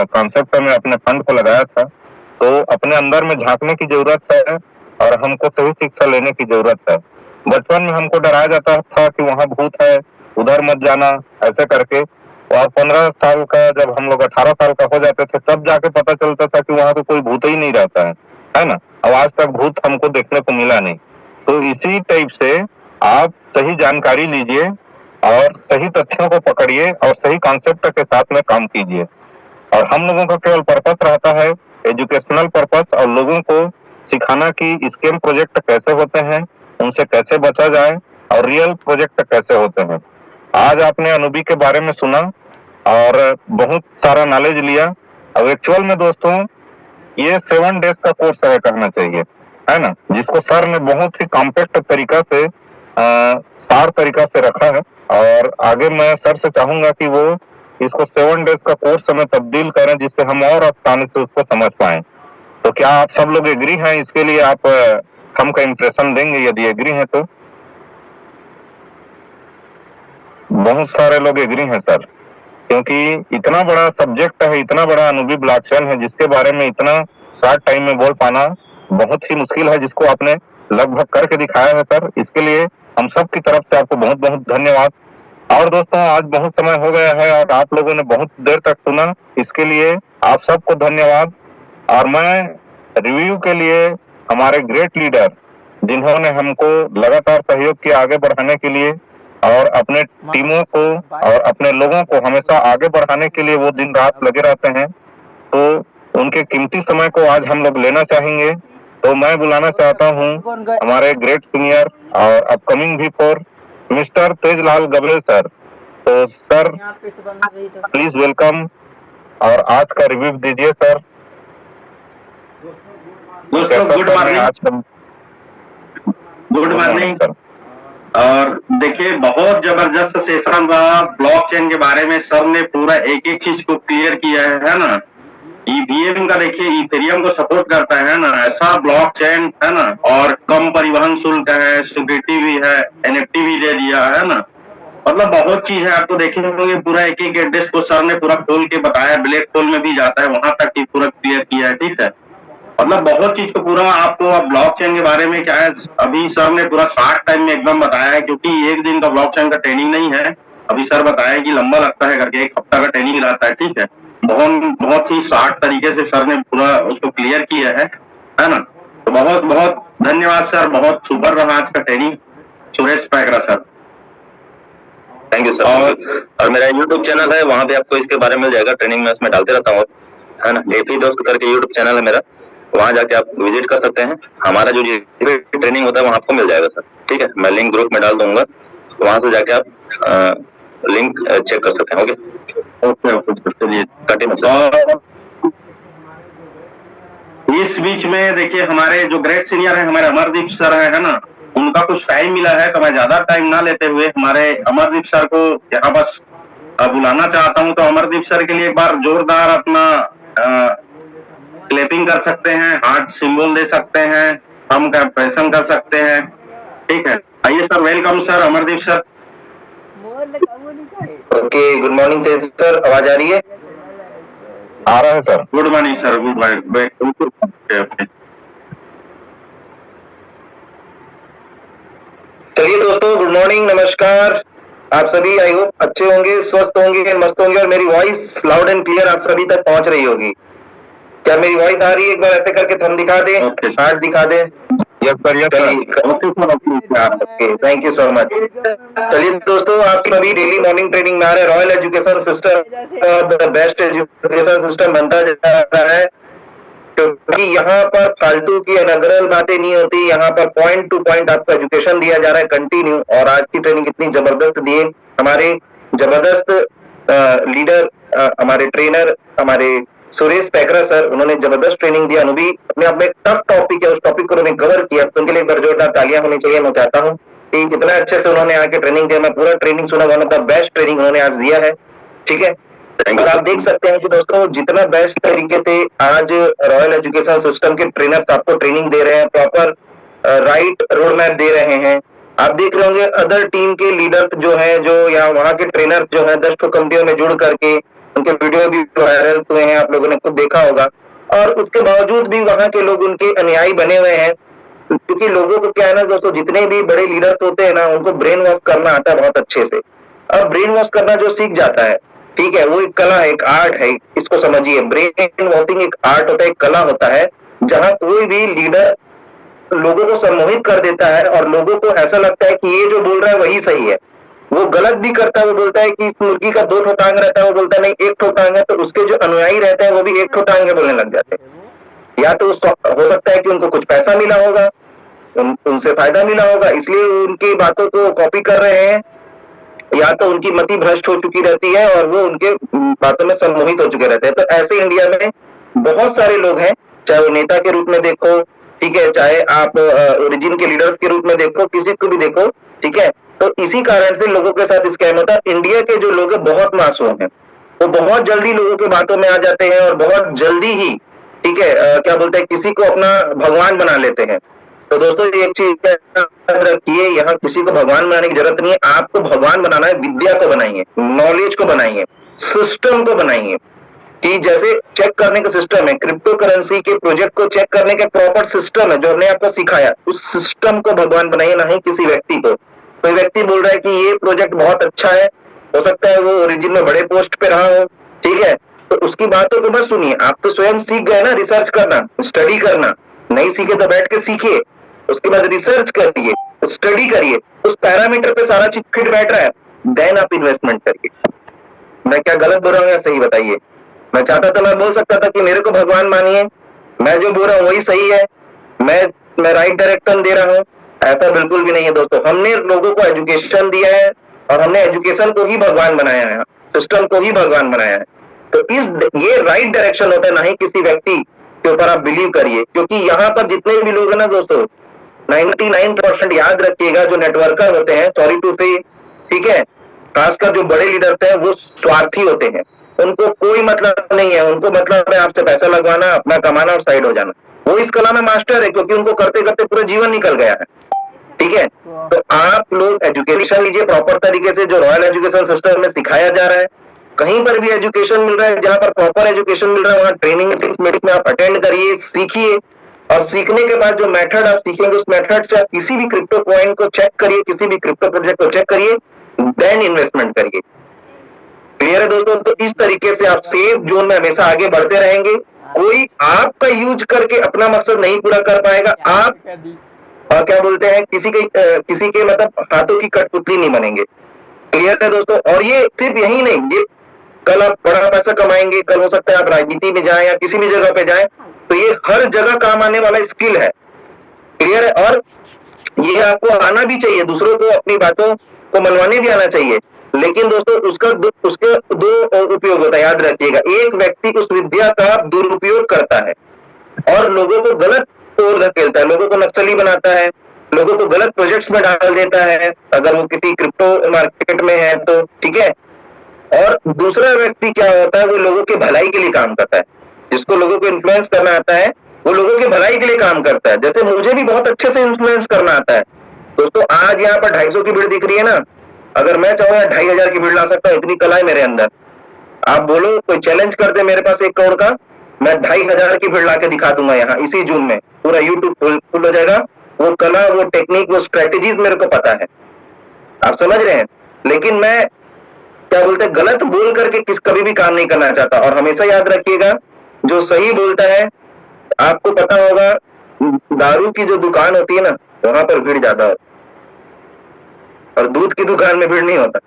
कॉन्सेप्ट में अपने फंड को लगाया था, तो अपने अंदर में झांकने की जरूरत है और हमको सही शिक्षा लेने की जरूरत है। बचपन में हमको डराया जाता था कि वहाँ भूत है, उधर मत जाना, ऐसे करके, और 15 साल का जब हम लोग 18 साल का हो जाते थे तब जाके पता चलता था कि वहाँ तो कोई भूत ही नहीं रहता है ना। और आज तक भूत हमको देखने को मिला नहीं। तो इसी टाइप से आप सही जानकारी लीजिए और सही तथ्यों को पकड़िए और सही कॉन्सेप्ट के साथ में काम कीजिए। और हम लोगों का केवल पर्पस रहता है एजुकेशनल पर्पस, और लोगों को सिखाना कि स्कैम प्रोजेक्ट कैसे होते हैं, उनसे कैसे बचा जाए और रियल प्रोजेक्ट कैसे होते हैं। आज आपने अनूबी के बारे में सुना और बहुत सारा नॉलेज लिया। अब एक्चुअल में दोस्तों ये 7 डेज का कोर्स है करना चाहिए, है ना, जिसको सर ने बहुत ही कॉम्पैक्ट तरीका से सार तरीका से रखा है। और आगे मैं सर से चाहूंगा कि वो इसको 7 डेज का कोर्स में तब्दील करें जिससे हम और आसानी से उसको समझ पाए। तो क्या आप सब लोग एग्री हैं? इसके लिए आप हमका इम्प्रेशन देंगे यदि एग्री हैं तो? बहुत सारे लोग एग्री हैं सर, क्योंकि इतना बड़ा सब्जेक्ट है, इतना बड़ा अनूबी ब्लॉकचेन है जिसके बारे में इतना शॉर्ट टाइम में बोल पाना बहुत ही मुश्किल है, जिसको आपने लगभग करके दिखाया है सर। इसके लिए हम सब की तरफ से आपको बहुत बहुत धन्यवाद। और दोस्तों आज बहुत समय हो गया है और आप लोगों ने बहुत देर तक सुना, इसके लिए आप सबको धन्यवाद। और मैं रिव्यू के लिए हमारे ग्रेट लीडर जिन्होंने हमको लगातार सहयोग किया आगे बढ़ाने के लिए और अपने टीमों को और अपने लोगों को हमेशा आगे बढ़ाने के लिए वो दिन रात लगे रहते हैं, तो उनके कीमती समय को आज हम लोग लेना चाहेंगे। तो मैं बुलाना चाहता हूं हमारे ग्रेट सीनियर और upcoming V4 mister Tejlal Gabrel sir. तो सर प्लीज वेलकम और आज का रिव्यू दीजिए सर। दोस्तों गुड मॉर्निंग सर। और देखिए बहुत जबरदस्त सेशन रहा, ब्लॉकचेन के बारे में सर ने पूरा एक एक चीज को क्लियर किया है ना। ईवीएम का देखिए इथेरियम को सपोर्ट करता है ना, ऐसा ब्लॉकचेन है ना, और कम परिवहन शुल्क है, सिक्योरिटी भी है, एनएफटी भी दे दिया है ना, मतलब बहुत चीज है। आपको देखे होंगे पूरा एक एक एड्रेस को सर ने पूरा खोल के बताया, ब्लैक होल में भी जाता है वहां तक ही पूरा क्लियर किया है, ठीक है। मतलब बहुत चीज को पूरा आपको अब ब्लॉकचेन के बारे में क्या है अभी सर ने पूरा शॉर्ट टाइम में एकदम बताया है, क्योंकि एक दिन का ब्लॉकचेन का ट्रेनिंग नहीं है। अभी सर बताया कि लंबा लगता है करके, 1 हफ्ता का ट्रेनिंग रहता है, ठीक है। बहुत ही शॉर्ट तरीके से सर ने पूरा उसको क्लियर किया है ना। तो बहुत बहुत धन्यवाद सर, बहुत सुपर रहा आज का training. Suresh Paikra sir, thank you sir. और मेरा YouTube चैनल है, वहां पे आपको इसके बारे में मिल जाएगा, ट्रेनिंग में उसमें डालते रहता हूँ, है ना, एफी दोस्त करके यूट्यूब चैनल है मेरा, वहां जाके आप विजिट कर सकते हैं। हमारा जो ट्रेनिंग होता है वहाँ आपको मिल जाएगा सर, ठीक है। मैं लिंक ग्रुप में डाल दूंगा, वहां से जाके आप लिंक चेक कर सकते हैं। ओके ओके, चलिए कंटिन्यू सर। इस बीच में देखिए हमारे जो ग्रेट सीनियर है हमारे अमरदीप सर है ना, उनका कुछ टाइम मिला है, तो मैं ज्यादा टाइम ना लेते हुए हमारे अमरदीप सर को यहाँ बस बुलाना चाहता हूँ। तो अमरदीप सर के लिए एक बार जोरदार अपना क्लैपिंग कर सकते हैं, हार्ट सिंबल दे सकते हैं, हम का प्रेशन कर सकते हैं, ठीक है। आइए sir, welcome sir Amardeep sir. Okay, good morning sir, आवाज आ रही है? आ रहा है sir. Good morning sir, good morning. Okay, चलिए दोस्तों, गुड मॉर्निंग, नमस्कार। आप सभी आई होप अच्छे होंगे, स्वस्थ होंगे, मस्त होंगे और मेरी वॉइस लाउड एंड क्लियर आप सभी तक पहुंच रही होगी। क्या मेरी वॉइस आ रही है? एक बार ऐसे करके थम दिखा दें, हार्ट दिखा दें। Yes sir, yes sir. Okay, thank you so much. चलिए दोस्तों, आप सभी डेली मॉर्निंग ट्रेनिंग में आ रहे हैं। Royal education system the best education system बनता जा रहा है, क्योंकि यहाँ पर फालतू की अनगरल बातें नहीं होती। यहाँ पर पॉइंट टू पॉइंट आपको एजुकेशन दिया जा रहा है कंटिन्यू। और आज की ट्रेनिंग इतनी जबरदस्त दी है, हमारे जबरदस्त लीडर, हमारे ट्रेनर, हमारे सुरेश पैकरा सर, उन्होंने जबरदस्त ट्रेनिंग दी। अनुभवी अपने आप में टफ टॉपिक है, उस टॉपिक को उन्होंने कवर किया, तो उनके लिए एक बार जोरदार तालियां होनी चाहिए। मैं चाहता हूँ कि इतना अच्छे से उन्होंने आके ट्रेनिंग दिया। मैं पूरा ट्रेनिंग सुना, one of the best training उन्होंने आज दिया है, ठीक है। और आप देख सकते हैं कि दोस्तों जितना बेस्ट तरीके से आज रॉयल एजुकेशन सिस्टम के ट्रेनर्स आपको ट्रेनिंग दे रहे हैं, प्रॉपर राइट रोड मैप दे रहे हैं। आप देख रहे होंगे अदर टीम के लीडर्स जो हैं, जो यहाँ वहाँ के ट्रेनर्स जो हैं 10 कंपनियों में जुड़ करके उनके वीडियो भी वायरल हुए हैं, आप लोगों ने खुद देखा होगा। और उसके बावजूद भी वहाँ के लोग उनके अनुयायी बने हुए हैं, क्योंकि लोगों को क्या है ना दोस्तों, जितने भी बड़े लीडर्स होते हैं ना, उनको ब्रेन वॉश करना आता है बहुत अच्छे से। और ब्रेन वॉश करना जो सीख जाता है, ठीक है, वो एक कला है, एक आर्ट है, इसको समझिए। ब्रेन वॉशिंग एक आर्ट होता है, एक कला होता है, जहां कोई भी लीडर लोगों को सम्मोहित कर देता है और लोगों को ऐसा लगता है कि ये जो बोल रहा है वही सही है। वो गलत भी करता है, वो बोलता है कि इस मुर्गी का 2 ठो टांग रहता है, वो बोलता है नहीं 1 ठो टांग है, तो उसके जो अनुयायी रहते हैं वो भी 1 ठो टांग है बोलने लग जाते हैं। या तो हो सकता है कि उनको कुछ पैसा मिला होगा, उनसे फायदा मिला होगा, इसलिए उनकी बातों को कॉपी कर रहे हैं, या तो उनकी मति भ्रष्ट हो चुकी रहती है और वो उनके बातों में सम्मोहित हो चुके रहते हैं। तो ऐसे इंडिया में बहुत सारे लोग हैं, चाहे वो नेता के रूप में देखो, ठीक है, चाहे आप ओरिजिन के लीडर्स के रूप में देखो, किसी को भी देखो, ठीक है। तो इसी कारण से लोगों के साथ स्कैम होता है। इंडिया के जो लोग हैं बहुत मासूम हैं, वो बहुत जल्दी लोगों की बातों में आ जाते हैं और बहुत जल्दी ही, ठीक है, क्या बोलते हैं, किसी को अपना भगवान बना लेते हैं। तो दोस्तों एक चीज याद रखिए, यहाँ किसी को भगवान बनाने की जरूरत नहीं है। आपको भगवान बनाना है, विद्या को बनाइए, नॉलेज को बनाइए, सिस्टम को बनाइए। कि जैसे चेक करने का सिस्टम है, क्रिप्टो करेंसी के प्रोजेक्ट को चेक करने का प्रॉपर सिस्टम है जो हमने आपको सिखाया, उस सिस्टम को भगवान बनाइए, ना ही किसी व्यक्ति को। कोई व्यक्ति बोल रहा है कि ये प्रोजेक्ट बहुत अच्छा है, हो सकता है वो ओरिजिन में बड़े पोस्ट पे रहा हो, ठीक है, तो उसकी बातों को मत सुनिए। आप तो स्वयं सीख गए ना रिसर्च करना, स्टडी करना। नहीं सीखे तो बैठ के सीखिए, उसके बाद रिसर्च करिए, स्टडी करिए, उस पैरामीटर पे सारा चीज फिट बैठ रहा है, देन आप इन्वेस्टमेंट करिए। मैं क्या गलत बोल रहा हूँ या सही बताइए? मैं चाहता तो मैं बोल सकता था कि मेरे को भगवान मानिए, मैं जो बोल रहा हूँ वही सही है, मैं राइट डायरेक्शन दे रहा हूँ। ऐसा बिल्कुल भी नहीं है दोस्तों। हमने लोगों को एजुकेशन दिया है और हमने एजुकेशन को ही भगवान बनाया है, सिस्टम को ही भगवान बनाया है। तो ये राइट डायरेक्शन होता है, ना ही किसी व्यक्ति के ऊपर आप बिलीव करिए। क्योंकि यहाँ पर जितने भी लोग हैं ना दोस्तों, 99% याद रखिएगा, जो नेटवर्कर होते हैं, सॉरी टू से, ठीक है, खासकर जो बड़े लीडर्स हैं वो स्वार्थी होते हैं। उनको कोई मतलब नहीं है, उनको मतलब है आपसे पैसा लगवाना, अपना कमाना और साइड हो जाना। वो इस कला में मास्टर है, क्योंकि उनको करते करते पूरा जीवन निकल गया है, ठीक है। तो आप लोग एजुकेशन लीजिए प्रॉपर तरीके से, जो रॉयल एजुकेशन सिस्टम में सिखाया जा रहा है। कहीं पर भी एजुकेशन मिल रहा है, जहां पर प्रॉपर एजुकेशन मिल रहा है, वहां ट्रेनिंग मीटिंग में आप अटेंड करिए, सीखिए, और सीखने के बाद जो मेथड आप सीखेंगे उस मेथड से आप किसी भी क्रिप्टो कॉइन को चेक करिए, किसी भी क्रिप्टो प्रोजेक्ट को चेक करिए, देन इन्वेस्टमेंट करिए। क्लियर है दोस्तों? तो इस तरीके से आप सेफ जोन में हमेशा आगे बढ़ते रहेंगे। कोई आपका यूज करके अपना मकसद नहीं पूरा कर पाएगा। आप और क्या बोलते हैं, किसी के मतलब हाथों की कठपुतली नहीं बनेंगे। क्लियर है दोस्तों? और ये सिर्फ यही नहीं, ये कल आप बड़ा पैसा कमाएंगे, कल हो सकता है आप राजनीति में जाएं या किसी भी जगह पे जाएं, तो ये हर जगह काम आने वाला स्किल है। क्लियर है? और ये आपको आना भी चाहिए, दूसरों को अपनी बातों को मनवाने भी आना चाहिए। लेकिन दोस्तों उसके दो उपयोग होता है, याद रखिएगा। एक व्यक्ति उस विद्या का दुरुपयोग करता है और लोगों को गलत ओर धकेलता है, लोगों को नक्सली बनाता है, लोगों को गलत प्रोजेक्ट्स में डाल देता है, अगर वो किसी क्रिप्टो मार्केट में है तो, ठीक है। और दूसरा व्यक्ति क्या होता है, वो लोगों के भलाई के लिए काम करता है, जिसको लोगों को इन्फ्लुएंस करना आता है, वो लोगों के भलाई के लिए काम करता है। जैसे मुझे भी बहुत अच्छे से इन्फ्लुएंस करना आता है दोस्तों। आज यहाँ पर 250 की भीड़ दिख रही है ना, अगर मैं चाहूँ 2500 की भीड़ ला सकता हूँ, इतनी कला है मेरे अंदर। आप बोलो, कोई चैलेंज कर दे मेरे पास 1 करोड़ का, मैं 2500 की भीड़ ला के दिखा दूंगा यहाँ इसी जून में। पूरा यूट्यूब फुल हो जाएगा। वो कला, वो टेक्निक, वो स्ट्रेटेजीज मेरे को पता है, आप समझ रहे हैं। लेकिन मैं क्या बोलते हैं, गलत बोल करके कभी भी काम नहीं करना चाहता। और हमेशा याद रखिएगा, जो सही बोलता है, आपको पता होगा दारू की जो दुकान होती है ना, वहां पर भीड़ ज्यादा होती है और दूध की दुकान में भीड़ नहीं होता।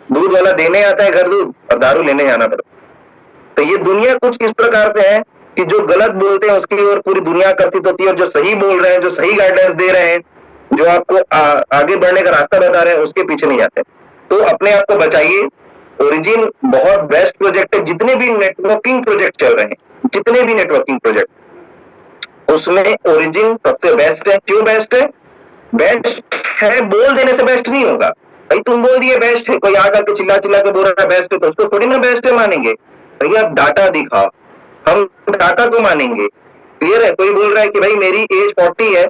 दूध वाला देने आता है घर दूध और दारू लेने जाना पड़ता। तो ये दुनिया कुछ इस प्रकार से है कि जो गलत बोलते हैं उसकी ओर पूरी दुनिया आकर्षित होती है, और जो सही बोल रहे हैं, जो सही गाइडेंस दे रहे हैं, जो आपको आगे बढ़ने का रास्ता बता रहे हैं, उसके पीछे नहीं जाते। तो अपने आप को बचाइए। ओरिजिन बहुत बेस्ट प्रोजेक्ट है। जितने भी नेटवर्किंग प्रोजेक्ट चल रहे हैं, जितने भी नेटवर्किंग प्रोजेक्ट, उसमें ओरिजिन सबसे बेस्ट है। क्यों बेस्ट है? बेस्ट है बोल देने से बेस्ट नहीं होगा। भाई तुम बोल दिए बेस्ट है, कोई आकर के चिल्ला के बोल रहा है बेस्ट है, तो उसको थोड़ी ना बेस्ट है मानेंगे। भैया डाटा दिखाओ, हम डाटा को मानेंगे। क्लियर है? कोई बोल रहा है कि भाई मेरी एज 40 है,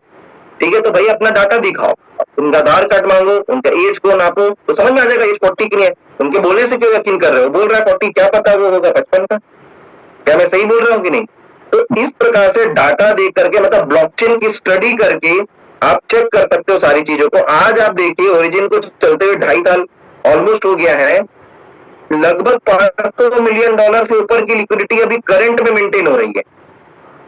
ठीक है, तो भाई अपना डाटा दिखाओ, उनका आधार कार्ड मांगो, उनका एज को नापो, तो समझ में आ जाएगा एज 40 की नहीं है। उनके बोलने से क्यों यकीन कर रहे हो? बोल रहा है 40, क्या पता वो होगा 55 का। क्या मैं सही बोल रहा हूँ कि नहीं? तो इस प्रकार से डाटा देख करके, मतलब ब्लॉकचेन की स्टडी करके आप चेक कर सकते हो सारी चीजों को। आज आप देखिए, ओरिजिन को चलते हुए 2.5 साल ऑलमोस्ट हो गया है, लगभग $500 मिलियन से ऊपर की लिक्विडिटी अभी करंट में मेंटेन हो रही है।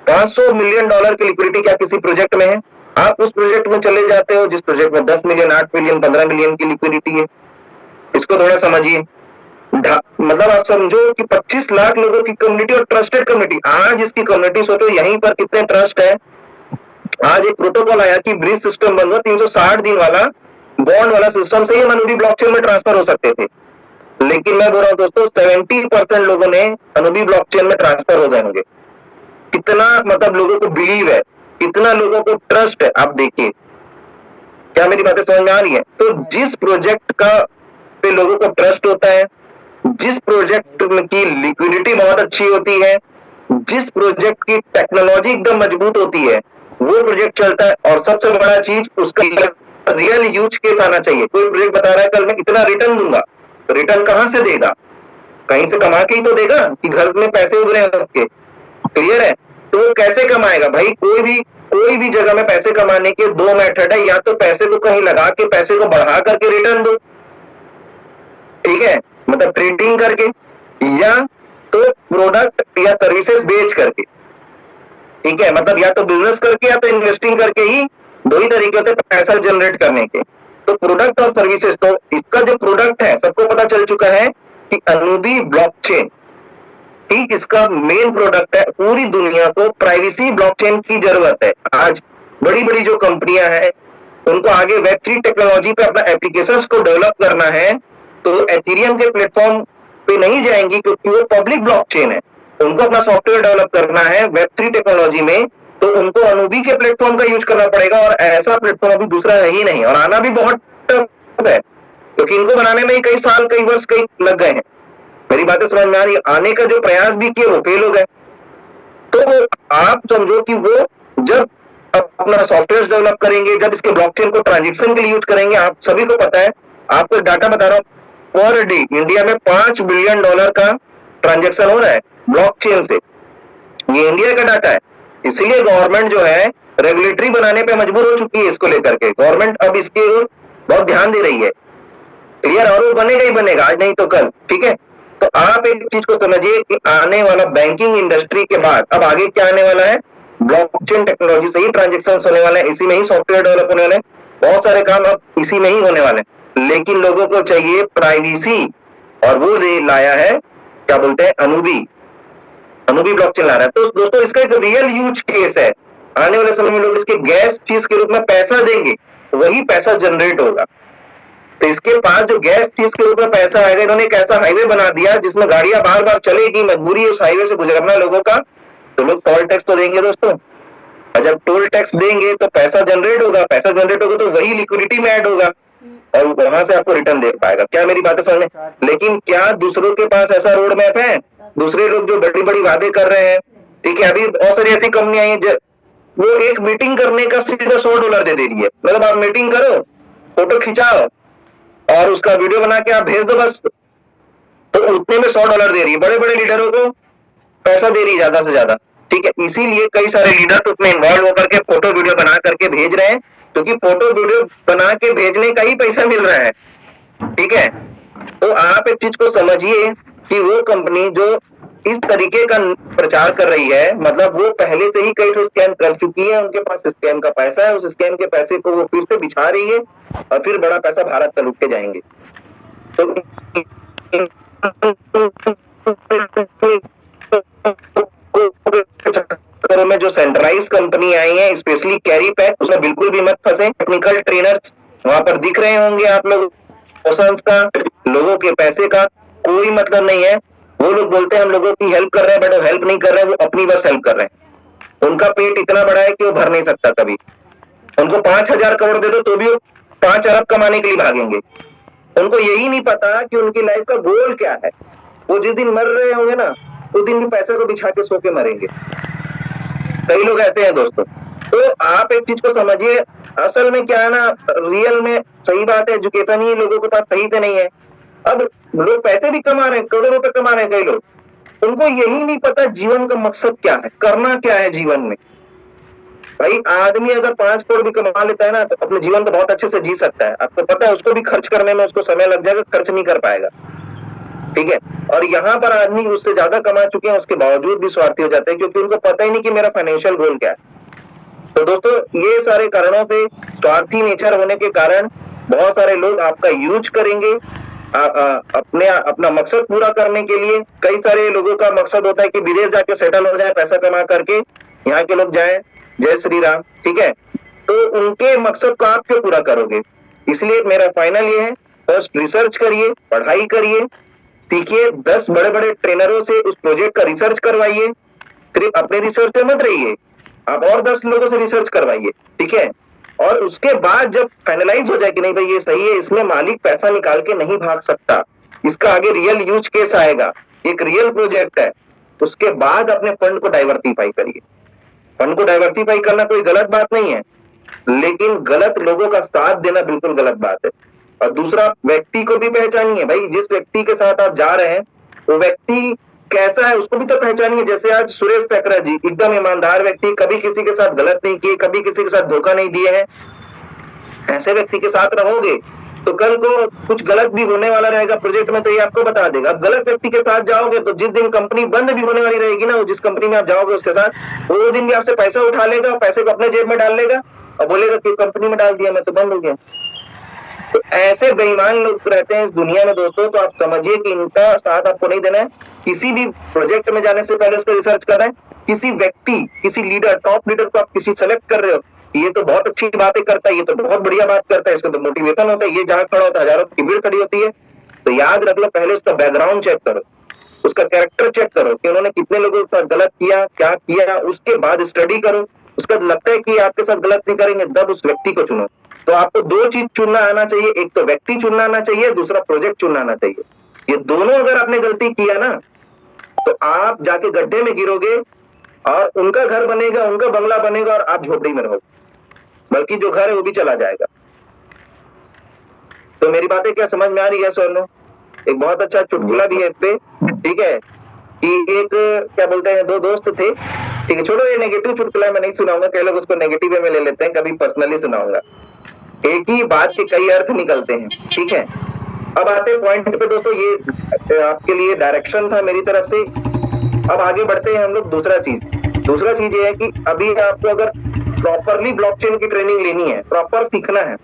$500 मिलियन की लिक्विडिटी क्या किसी प्रोजेक्ट में है? आप उस प्रोजेक्ट में चले जाते हो जिस प्रोजेक्ट में 10 मिलियन, 8 मिलियन, 15 मिलियन की लिक्विडिटी है। इसको थोड़ा समझिए। मतलब आप समझो कि 25 लाख लोगों की कम्युनिटी और ट्रस्टेड कम्युनिटी। आज इसकी कम्युनिटी सोचो यहीं पर कितने ट्रस्ट है। आज एक प्रोटोकॉल आया कि ब्रिज सिस्टम बंद हुआ, 360 दिन वाला बॉन्ड वाला सिस्टम से ही अनुबी ब्लॉकचेन में ट्रांसफर हो सकते थे। लेकिन मैं बोल रहा हूं दोस्तों, 70% लोगों ने अनुबी ब्लॉकचेन में ट्रांसफर हो जाएंगे। कितना मतलब लोगों को बिलीव है, कितना लोगों को ट्रस्ट है, आप देखिए। क्या मेरी बातें समझ में आ रही है? तो जिस प्रोजेक्ट का पे लोगों को ट्रस्ट होता है, जिस प्रोजेक्ट की लिक्विडिटी बहुत अच्छी होती है, जिस प्रोजेक्ट की टेक्नोलॉजी एकदम मजबूत होती है, वो प्रोजेक्ट चलता है। और सबसे बड़ा चीज, उसका रियल यूज केस आना चाहिए। कोई प्रोजेक्ट बता रहा है कल मैं इतना रिटर्न दूंगा, तो रिटर्न कहां से देगा? कहीं से कमा के ही तो देगा कि घर में पैसे उग रहे हैं उसके। क्लियर है? तो वो कैसे कमाएगा? भाई कोई भी जगह में पैसे कमाने के 2 मेथड है, या तो पैसे को कहीं लगा के पैसे को बढ़ा करके रिटर्न दो, ठीक है, मतलब ट्रेडिंग करके, या तो प्रोडक्ट या सर्विसेज बेच करके, ठीक है, मतलब या तो बिजनेस करके या तो इन्वेस्टिंग करके ही, 2 ही तरीके होते हैं पैसा जनरेट करने के। तो प्रोडक्ट और सर्विसेज, तो इसका जो प्रोडक्ट है सबको पता चल चुका है कि अनुबी ब्लॉकचेन, ठीक, इसका मेन प्रोडक्ट है। पूरी दुनिया को प्राइवेसी ब्लॉकचेन की जरूरत है। आज बड़ी बड़ी जो कंपनियां हैं उनको आगे Web3 टेक्नोलॉजी पे अपना एप्लीकेशंस को डेवलप करना है, तो एथेरियम के प्लेटफॉर्म पे नहीं जाएंगी क्योंकि वो पब्लिक ब्लॉकचेन है। उनको अपना सॉफ्टवेयर डेवलप करना है Web3 टेक्नोलॉजी में, तो उनको अनुबी के प्लेटफॉर्म का यूज करना पड़ेगा। और ऐसा प्लेटफॉर्म अभी दूसरा है ही नहीं, और आना भी बहुत टफ है, क्योंकि इनको बनाने में ही कई साल, कई वर्ष, कई लग गए हैं। मेरी बातें समझ में आ रही है? आने का जो प्रयास भी किए वो फेल हो गए। तो आप समझो कि वो जब अपना सॉफ्टवेयर डेवलप करेंगे, जब इसके ब्लॉकचेन को ट्रांजैक्शन के लिए यूज करेंगे, आप सभी को पता है, आपको डाटा बता रहा हूं, पर डे इंडिया में $5 बिलियन का ट्रांजैक्शन हो रहा है ब्लॉकचेन से। ये इंडिया का डाटा है। इसीलिए गवर्नमेंट जो है रेगुलेटरी बनाने पे मजबूर हो चुकी है इसको लेकर के। गवर्नमेंट अब इसके बहुत ध्यान दे रही है। क्लियर? और वो बनेगा ही बनेगा, आज नहीं तो कल, ठीक है। तो आप एक चीज को समझिए कि आने वाला बैंकिंग इंडस्ट्री के बाद अब आगे क्या आने वाला है? ब्लॉकचेन टेक्नोलॉजी से ही ट्रांजैक्शन होने वाले हैं, इसी में ही सॉफ्टवेयर डेवलप होने वाले हैं, बहुत सारे काम अब इसी में ही होने वाले हैं। लेकिन लोगों को चाहिए प्राइवेसी और वो लाया है क्या बोलते हैं अनुबी ब्लॉकचेन ला रहा है। तो दोस्तों इसका एक रियल यूज केस है, आने वाले समय में लोग इसके गैस फीस के रूप में पैसा देंगे, वही पैसा जनरेट होगा। तो इसके पास जो गैस फीस के रूप में पैसा आएगा, इन्होंने एक ऐसा हाईवे बना दिया जिसमें गाड़ियां बार बार चलेगी, मजबूरी उस हाईवे से गुजरना लोगों का, तो लोग टोल टैक्स तो देंगे दोस्तों, और जब टोल टैक्स देंगे तो पैसा जनरेट होगा, पैसा जनरेट होगा तो वही लिक्विडिटी में ऐड होगा और वहां से आपको रिटर्न दे पाएगा। क्या मेरी बातें समझ में? लेकिन क्या दूसरों के पास ऐसा रोड मैप है? दूसरे लोग जो बड़ी बड़ी वादे कर रहे हैं, ठीक है, अभी बहुत सारी ऐसी कंपनी आई है वो एक मीटिंग करने का सीधा $100 दे रही है। मतलब आप मीटिंग करो, फोटो खिंचाओ और उसका वीडियो बना के आप भेज दो बस, तो उतने में $100 दे रही है। बड़े बड़े लीडरों को पैसा दे रही है ज्यादा से ज्यादा, ठीक है। इसीलिए कई सारे लीडर तो उसमें इन्वॉल्व होकर के फोटो वीडियो बना करके भेज रहे हैं, क्योंकि फोटो वीडियो बना के भेजने का ही पैसा मिल रहा है, ठीक है। तो आप एक चीज को समझिए कि वो कंपनी जो इस तरीके का प्रचार कर रही है, मतलब वो पहले से ही कई ठो स्कैम कर चुकी है, उनके पास स्कैम का पैसा है, उस स्कैम के पैसे को वो फिर से बिछा रही है और फिर बड़ा पैसा भारत का लूट के जाएंगे। तो चक्करों में जो सेंट्रलाइज कंपनी आई है, स्पेशली कैरी पैक, उसमें बिल्कुल भी मत फंसे। टेक्निकल ट्रेनर्स वहां पर दिख रहे होंगे आप लोग, का लोगों के पैसे का कोई मतलब नहीं है। वो लोग बोलते हैं हम लोगों की हेल्प कर रहे हैं, बट वो हेल्प नहीं कर रहे हैं, वो अपनी बस हेल्प कर रहे हैं। उनका पेट इतना बड़ा है कि वो भर नहीं सकता कभी। उनको 5,000 करोड़ दे दो तो भी वो 5 अरब कमाने के लिए भागेंगे। उनको यही नहीं पता कि उनकी लाइफ का गोल क्या है। वो जिस दिन मर रहे होंगे ना, उस दिन भी पैसे को बिछा के सो के मरेंगे। कई लोग ऐसे हैं दोस्तों। तो आप एक चीज को समझिए, असल में क्या है ना, रियल में सही बात है, एजुकेशन ही लोगों के पास सही से नहीं है। अब लोग पैसे भी कमा रहे हैं, करोड़ों रुपए कमा रहे हैं कई लोग, उनको यही नहीं पता जीवन का मकसद क्या है, करना क्या है जीवन में। भाई आदमी अगर 5 करोड़ भी कमा लेता है ना, तो अपने जीवन को बहुत अच्छे से जी सकता है। आपको पता है उसको भी खर्च करने में उसको समय लग जाएगा, खर्च नहीं कर पाएगा, ठीक है। और यहाँ पर आदमी उससे ज्यादा कमा चुके हैं, उसके बावजूद भी स्वार्थी हो जाते हैं, क्योंकि उनको पता ही नहीं कि मेरा फाइनेंशियल गोल क्या है। तो दोस्तों ये सारे कारणों से, स्वार्थी नेचर होने के कारण बहुत सारे लोग आपका यूज करेंगे अपना मकसद पूरा करने के लिए। कई सारे लोगों का मकसद होता है कि विदेश जाके सेटल हो जाए, पैसा कमा करके यहाँ के लोग जाएं, जय श्री राम, ठीक है। तो उनके मकसद को आप क्यों पूरा करोगे? इसलिए मेरा फाइनल ये है, फर्स्ट रिसर्च करिए, पढ़ाई करिए, सीखिए, 10 बड़े बड़े ट्रेनरों से उस प्रोजेक्ट का रिसर्च करवाइए। सिर्फ अपने रिसर्च पे मत रहिए, आप और 10 लोगों से रिसर्च करवाइए, ठीक है। और उसके बाद जब फाइनलाइज हो जाए कि नहीं भाई ये सही है, इसमें मालिक पैसा निकाल के नहीं भाग सकता, इसका आगे रियल यूज केस आएगा, एक रियल प्रोजेक्ट है, उसके बाद अपने फंड को डाइवर्सिफाई करिए। फंड को डाइवर्सिफाई करना कोई गलत बात नहीं है, लेकिन गलत लोगों का साथ देना बिल्कुल गलत बात है। और दूसरा, व्यक्ति को भी पहचानिए भाई, जिस व्यक्ति के साथ आप जा रहे हैं वो व्यक्ति कैसा है उसको भी तो पहचानिए। जैसे आज सुरेश पैकरा जी एकदम ईमानदार व्यक्ति, कभी किसी के साथ गलत नहीं किए, कभी किसी के साथ धोखा नहीं दिए हैं। ऐसे व्यक्ति के साथ रहोगे तो कल को कुछ गलत भी होने वाला रहेगा प्रोजेक्ट में, तो ये आपको बता देगा। अब गलत व्यक्ति के साथ जाओगे तो जिस दिन कंपनी बंद भी होने वाली रहेगी ना, वो जिस कंपनी में आप जाओगे उसके साथ, वो दिन भी आपसे पैसा उठा लेगा, पैसे को अपने जेब में डाल लेगा और बोलेगा कि कंपनी में डाल दिया मैं तो बंद हो गया। तो ऐसे बेईमान लोग रहते हैं इस दुनिया में दोस्तों। तो आप समझिए कि इनका साथ आपको नहीं देना है। किसी भी प्रोजेक्ट में जाने से पहले उसका रिसर्च कर रहे हैं। किसी व्यक्ति, किसी लीडर, टॉप लीडर को आप किसी सेलेक्ट कर रहे हो, ये तो बहुत अच्छी बातें करता है, ये तो बहुत बढ़िया बात करता है, इसका तो मोटिवेशन होता है, ये जहां खड़ा होता है हजारों की भीड़ खड़ी होती है। तो याद रख लो, पहले उसका बैकग्राउंड चेक करो, उसका कैरेक्टर चेक करो कि उन्होंने कितने लोगों के साथ गलत किया, क्या किया, उसके बाद स्टडी करो। उसका लगता है कि आपके साथ गलत नहीं करेंगे, तब उस व्यक्ति को चुनो। तो आपको 2 चीज चुनना आना चाहिए, एक तो व्यक्ति चुनना आना चाहिए, दूसरा प्रोजेक्ट चुनना आना चाहिए। ये दोनों अगर आपने गलती किया ना, तो आप जाके गड्ढे में गिरोगे और उनका घर बनेगा, उनका बंगला बनेगा और आप झोपड़ी में रहोगे, बल्कि जो घर है वो भी चला जाएगा। तो मेरी बातें क्या समझ में आ रही है सोनू? एक बहुत अच्छा चुटकुला भी है इस पे, ठीक है, कि एक क्या बोलते हैं, 2 दोस्त थे, ठीक है। छोड़ो, ये नेगेटिव चुटकुला मैं नहीं सुनाऊंगा, कई लोग उसको नेगेटिव वे में ले लेते हैं, कभी पर्सनली सुनाऊंगा। एक ही बात के कई अर्थ निकलते हैं, ठीक है। अब आते पॉइंट पे दोस्तों, ये आपके लिए डायरेक्शन था मेरी तरफ से। अब आगे बढ़ते हैं हम लोग। दूसरा चीज ये है कि अभी आपको अगर प्रॉपरली ब्लॉकचेन की ट्रेनिंग लेनी है, प्रॉपर सीखना है,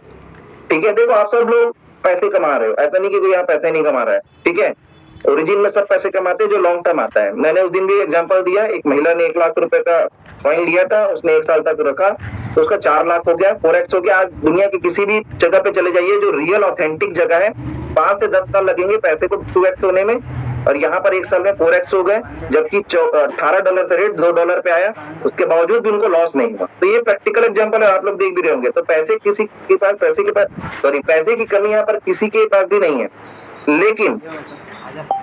ठीक है। देखो आप सब लोग पैसे कमा रहे हो, ऐसा नहीं कि कोई यहाँ पैसे नहीं कमा रहा है, ठीक है। ओरिजिन में सब पैसे कमाते हैं जो लॉन्ग टर्म आता है। मैंने उस दिन भी एग्जांपल दिया, एक महिला ने 1 लाख रुपए का कॉइन लिया था, उसने 1 साल तक रखा तो उसका 4 लाख हो गया, 4x हो गया। आज दुनिया की किसी भी जगह पे चले जाइए जो रियल ऑथेंटिक जगह है, 5 से 10 साल लगेंगे पैसे को 2x होने में, और यहाँ पर 1 साल में 4x हो गए, जबकि $18 से रेट $2 पे आया, उसके बावजूद भी उनको लॉस नहीं हुआ। तो ये प्रैक्टिकल एग्जांपल है, आप लोग देख भी रहे होंगे। तो पैसे की कमी यहाँ पर किसी के पास भी नहीं है, लेकिन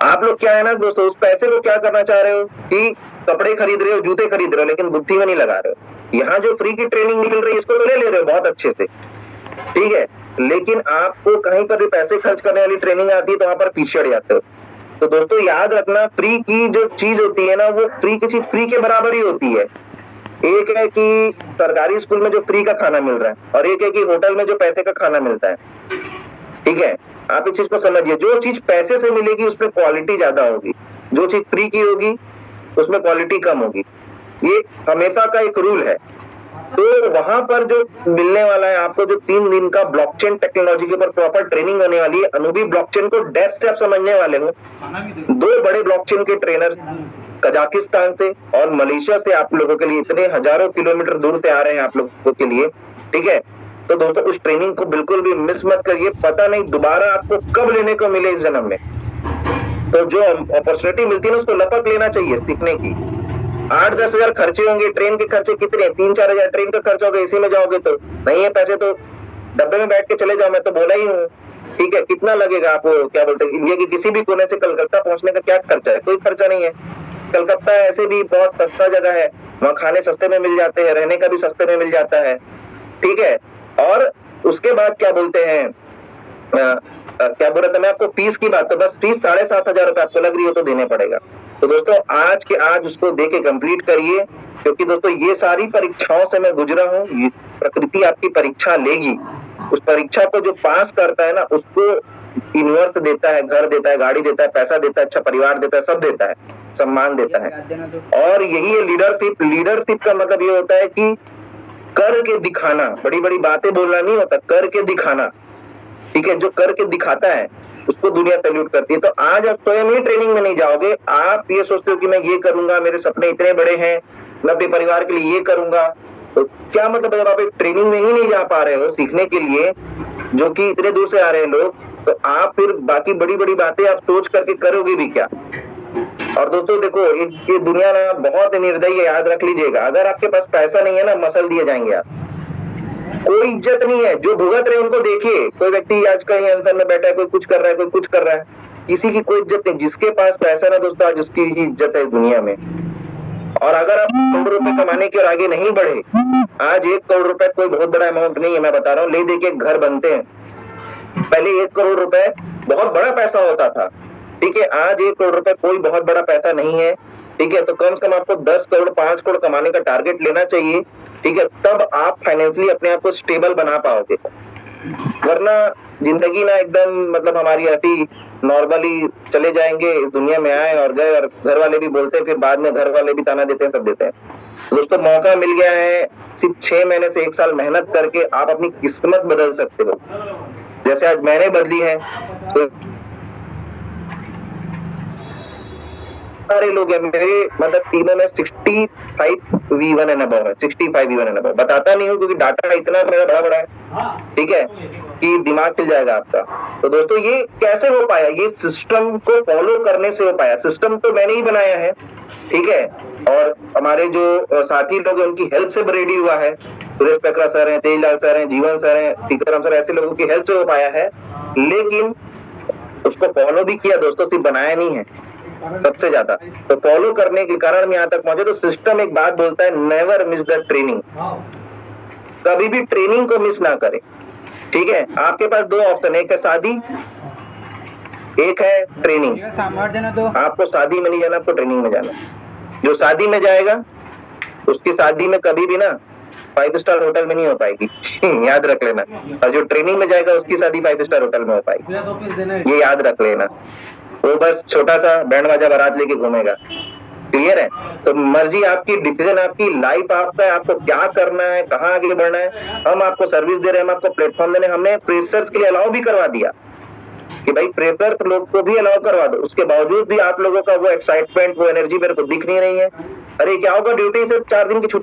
आप लोग क्या है ना दोस्तों, उस पैसे को क्या करना चाह रहे हो कि कपड़े खरीद रहे हो, जूते खरीद रहे हो, लेकिन बुद्धि में नहीं लगा रहे हो। यहाँ जो फ्री की ट्रेनिंग मिल रही है इसको तो ले रहे हो बहुत अच्छे से, ठीक है, लेकिन आपको कहीं पर भी पैसे खर्च करने वाली ट्रेनिंग आती है तो वहां पर पीछे हट जाते हो। तो दोस्तों याद रखना, फ्री की जो चीज होती है ना, वो फ्री की चीज फ्री के बराबर ही होती है। एक है कि सरकारी स्कूल में जो फ्री का खाना मिल रहा है, और एक है कि होटल में जो पैसे का खाना मिलता है, ठीक है। आप इस चीज को समझिए, जो चीज पैसे से मिलेगी उसमें क्वालिटी ज्यादा होगी, जो चीज फ्री की होगी उसमें क्वालिटी कम होगी। ये हमेशा का एक रूल है। तो वहां पर जो मिलने वाला है आपको, जो 3 दिन का ब्लॉकचेन टेक्नोलॉजी के ऊपर प्रॉपर ट्रेनिंग होने वाली है, अनुभवी ब्लॉकचेन को डेप्थ से आप समझने वाले हो। 2 बड़े ब्लॉकचेन के ट्रेनर कजाकिस्तान से और मलेशिया से आप लोगों के लिए, इतने हजारों किलोमीटर दूर से आ रहे हैं आप लोगों के लिए, ठीक है। तो दोस्तों उस ट्रेनिंग को बिल्कुल भी मिस मत करिए, पता नहीं दोबारा आपको कब लेने को मिले इस जन्म में। तो जो अपॉर्चुनिटी मिलती है ना उसको लपक लेना चाहिए सीखने की। 8-10 हजार खर्चे होंगे, ट्रेन के खर्चे कितने, 3-4 हजार ट्रेन का खर्चा होगा, इसी में जाओगे तो नहीं है पैसे तो डब्बे में बैठ के चले जाओ, मैं तो बोला ही हूँ, ठीक है। कितना लगेगा आपको, क्या बोलते हैं, इंडिया के किसी भी कोने से कलकत्ता पहुंचने का क्या खर्चा है, कोई खर्चा नहीं है। कलकत्ता ऐसे भी बहुत सस्ता जगह है, वहाँ खाने सस्ते में मिल जाते हैं, रहने का भी सस्ते में मिल जाता है, ठीक है। और उसके बाद क्या बोलते हैं, क्या बोल रहा था मैं आपको, फीस की बात, तो बस फीस 7,500 रुपए आपको लग रही हो तो देने पड़ेगा। तो दोस्तों आज के आज उसको दे के कंप्लीट करिए, क्योंकि दोस्तों ये सारी परीक्षाओं से मैं गुजरा हूँ। प्रकृति आपकी परीक्षा लेगी, उस परीक्षा को जो पास करता है ना उसको यूनिवर्स देता है, घर देता है, गाड़ी देता है, पैसा देता है, अच्छा परिवार देता है, सब देता है, सम्मान देता है। और यही है लीडरशिप। लीडरशिप का मतलब ये होता है कि करके दिखाना, बड़ी बड़ी बातें बोलना नहीं होता, करके दिखाना, ठीक है। जो करके दिखाता है उसको दुनिया सैल्यूट करती है। तो आज आप स्वयं ही ट्रेनिंग में नहीं जाओगे, आप ये सोचते हो कि मैं ये करूंगा, मेरे सपने इतने बड़े हैं, मैं अपने परिवार के लिए ये करूंगा, तो क्या मतलब जब आप एक ट्रेनिंग में ही नहीं जा पा रहे हो सीखने के लिए, जो कि इतने दूर से आ रहे हैं लोग, तो आप फिर बाकी बड़ी बड़ी बातें आप सोच करके करोगे भी क्या। और दोस्तों देखो, ये दुनिया ना बहुत निर्दयी है, याद रख लीजिएगा। अगर आपके पास पैसा नहीं है ना, मसल दिए जाएंगे आप, कोई इज्जत नहीं है। जो भुगत रहे उनको देखिए, कोई व्यक्ति आज कहीं अंदर में बैठा है, कोई कुछ कर रहा है, कोई कुछ कर रहा है, किसी की कोई इज्जत नहीं। जिसके पास पैसा ना दोस्तों, आज उसकी ही इज्जत है इस दुनिया में। और अगर आप करोड़ रुपए कमाने की और आगे नहीं बढ़े, आज 1 करोड़ रुपए कोई बहुत बड़ा अमाउंट नहीं है, मैं बता रहा हूँ। ले दे के घर बनते हैं, पहले 1 करोड़ रुपए बहुत बड़ा पैसा होता था, ठीक है। आज 1 करोड़ रुपए कोई बहुत बड़ा पैसा नहीं है, ठीक है। तो कम से कम आपको 10 करोड़ 5 करोड़ कमाने का टारगेट लेना चाहिए, ठीक है। तब आप फाइनेंशियली अपने आप को स्टेबल बना पाओगे, वरना जिंदगी ना एकदम मतलब हमारी ऐसी नॉर्मली चले जाएंगे, इस दुनिया में आए और गए, और घर वाले भी बोलते हैं, फिर बाद में घर वाले भी ताना देते हैं, सब देते हैं। दोस्तों मौका मिल गया है, सिर्फ 6 महीने से 1 साल मेहनत करके आप अपनी किस्मत बदल सकते हो, जैसे आज मैंने बदली है। तो सारे लोग हैं मेरे मतलब टीमों में 65 V1 एंड अबव है, 65 V1 एंड अबव। बताता नहीं हूँ क्योंकि डाटा इतना मेरा बड़ा है, ठीक है, कि दिमाग खिल जाएगा आपका। तो दोस्तों ये कैसे हो पाया, ये सिस्टम को फॉलो करने से हो पाया। सिस्टम तो मैंने ही बनाया है, ठीक है, और हमारे जो साथी लोग हैं उनकी हेल्प से रेडी हुआ है। सुरेश पेकरा सर हैं, तेजलाल सर हैं, जीवन सर हैं, सीताराम सर, ऐसे लोगों की हेल्प से हो पाया है। लेकिन उसको फॉलो भी किया दोस्तों, सिर्फ बनाया नहीं है सबसे ज्यादा। तो फॉलो करने के कारण हम यहाँ तक पहुंचे। तो सिस्टम एक बात बोलता है, नेवर मिस द ट्रेनिंग, कभी भी ट्रेनिंग को मिस ना करें, ठीक है। आपके पास 2 ऑप्शन, एक है शादी, एक है ट्रेनिंग। आपको शादी में नहीं जाना, आपको ट्रेनिंग में जाना। जो शादी में जाएगा उसकी शादी में कभी भी ना 5 स्टार होटल में नहीं हो पाएगी याद रख लेना। और जो ट्रेनिंग में जाएगा उसकी शादी 5 स्टार होटल में हो पाएगी, ये याद रख लेना। वो बस छोटा सा बैंड बाजा बारात लेके घूमेगा, क्लियर है। तो मर्जी आपकी, डिसीजन आपकी, लाइफ आपका है, आपको क्या करना है, कहाँ आगे बढ़ना है। हम आपको सर्विस दे रहे हैं, हम आपको प्लेटफॉर्म दे रहे हैं। हमने फ्रेशर्स के लिए अलाउ भी करवा दिया, कि भाई प्रेशर लोग को भी अलाउ करवा दो, उसके बावजूद भी आप लोगों का वो एक्साइटमेंट, वो एनर्जी मेरे को दिख नहीं रही है। अरे क्या होगा, ड्यूटी से 4 दिन की छुट्टी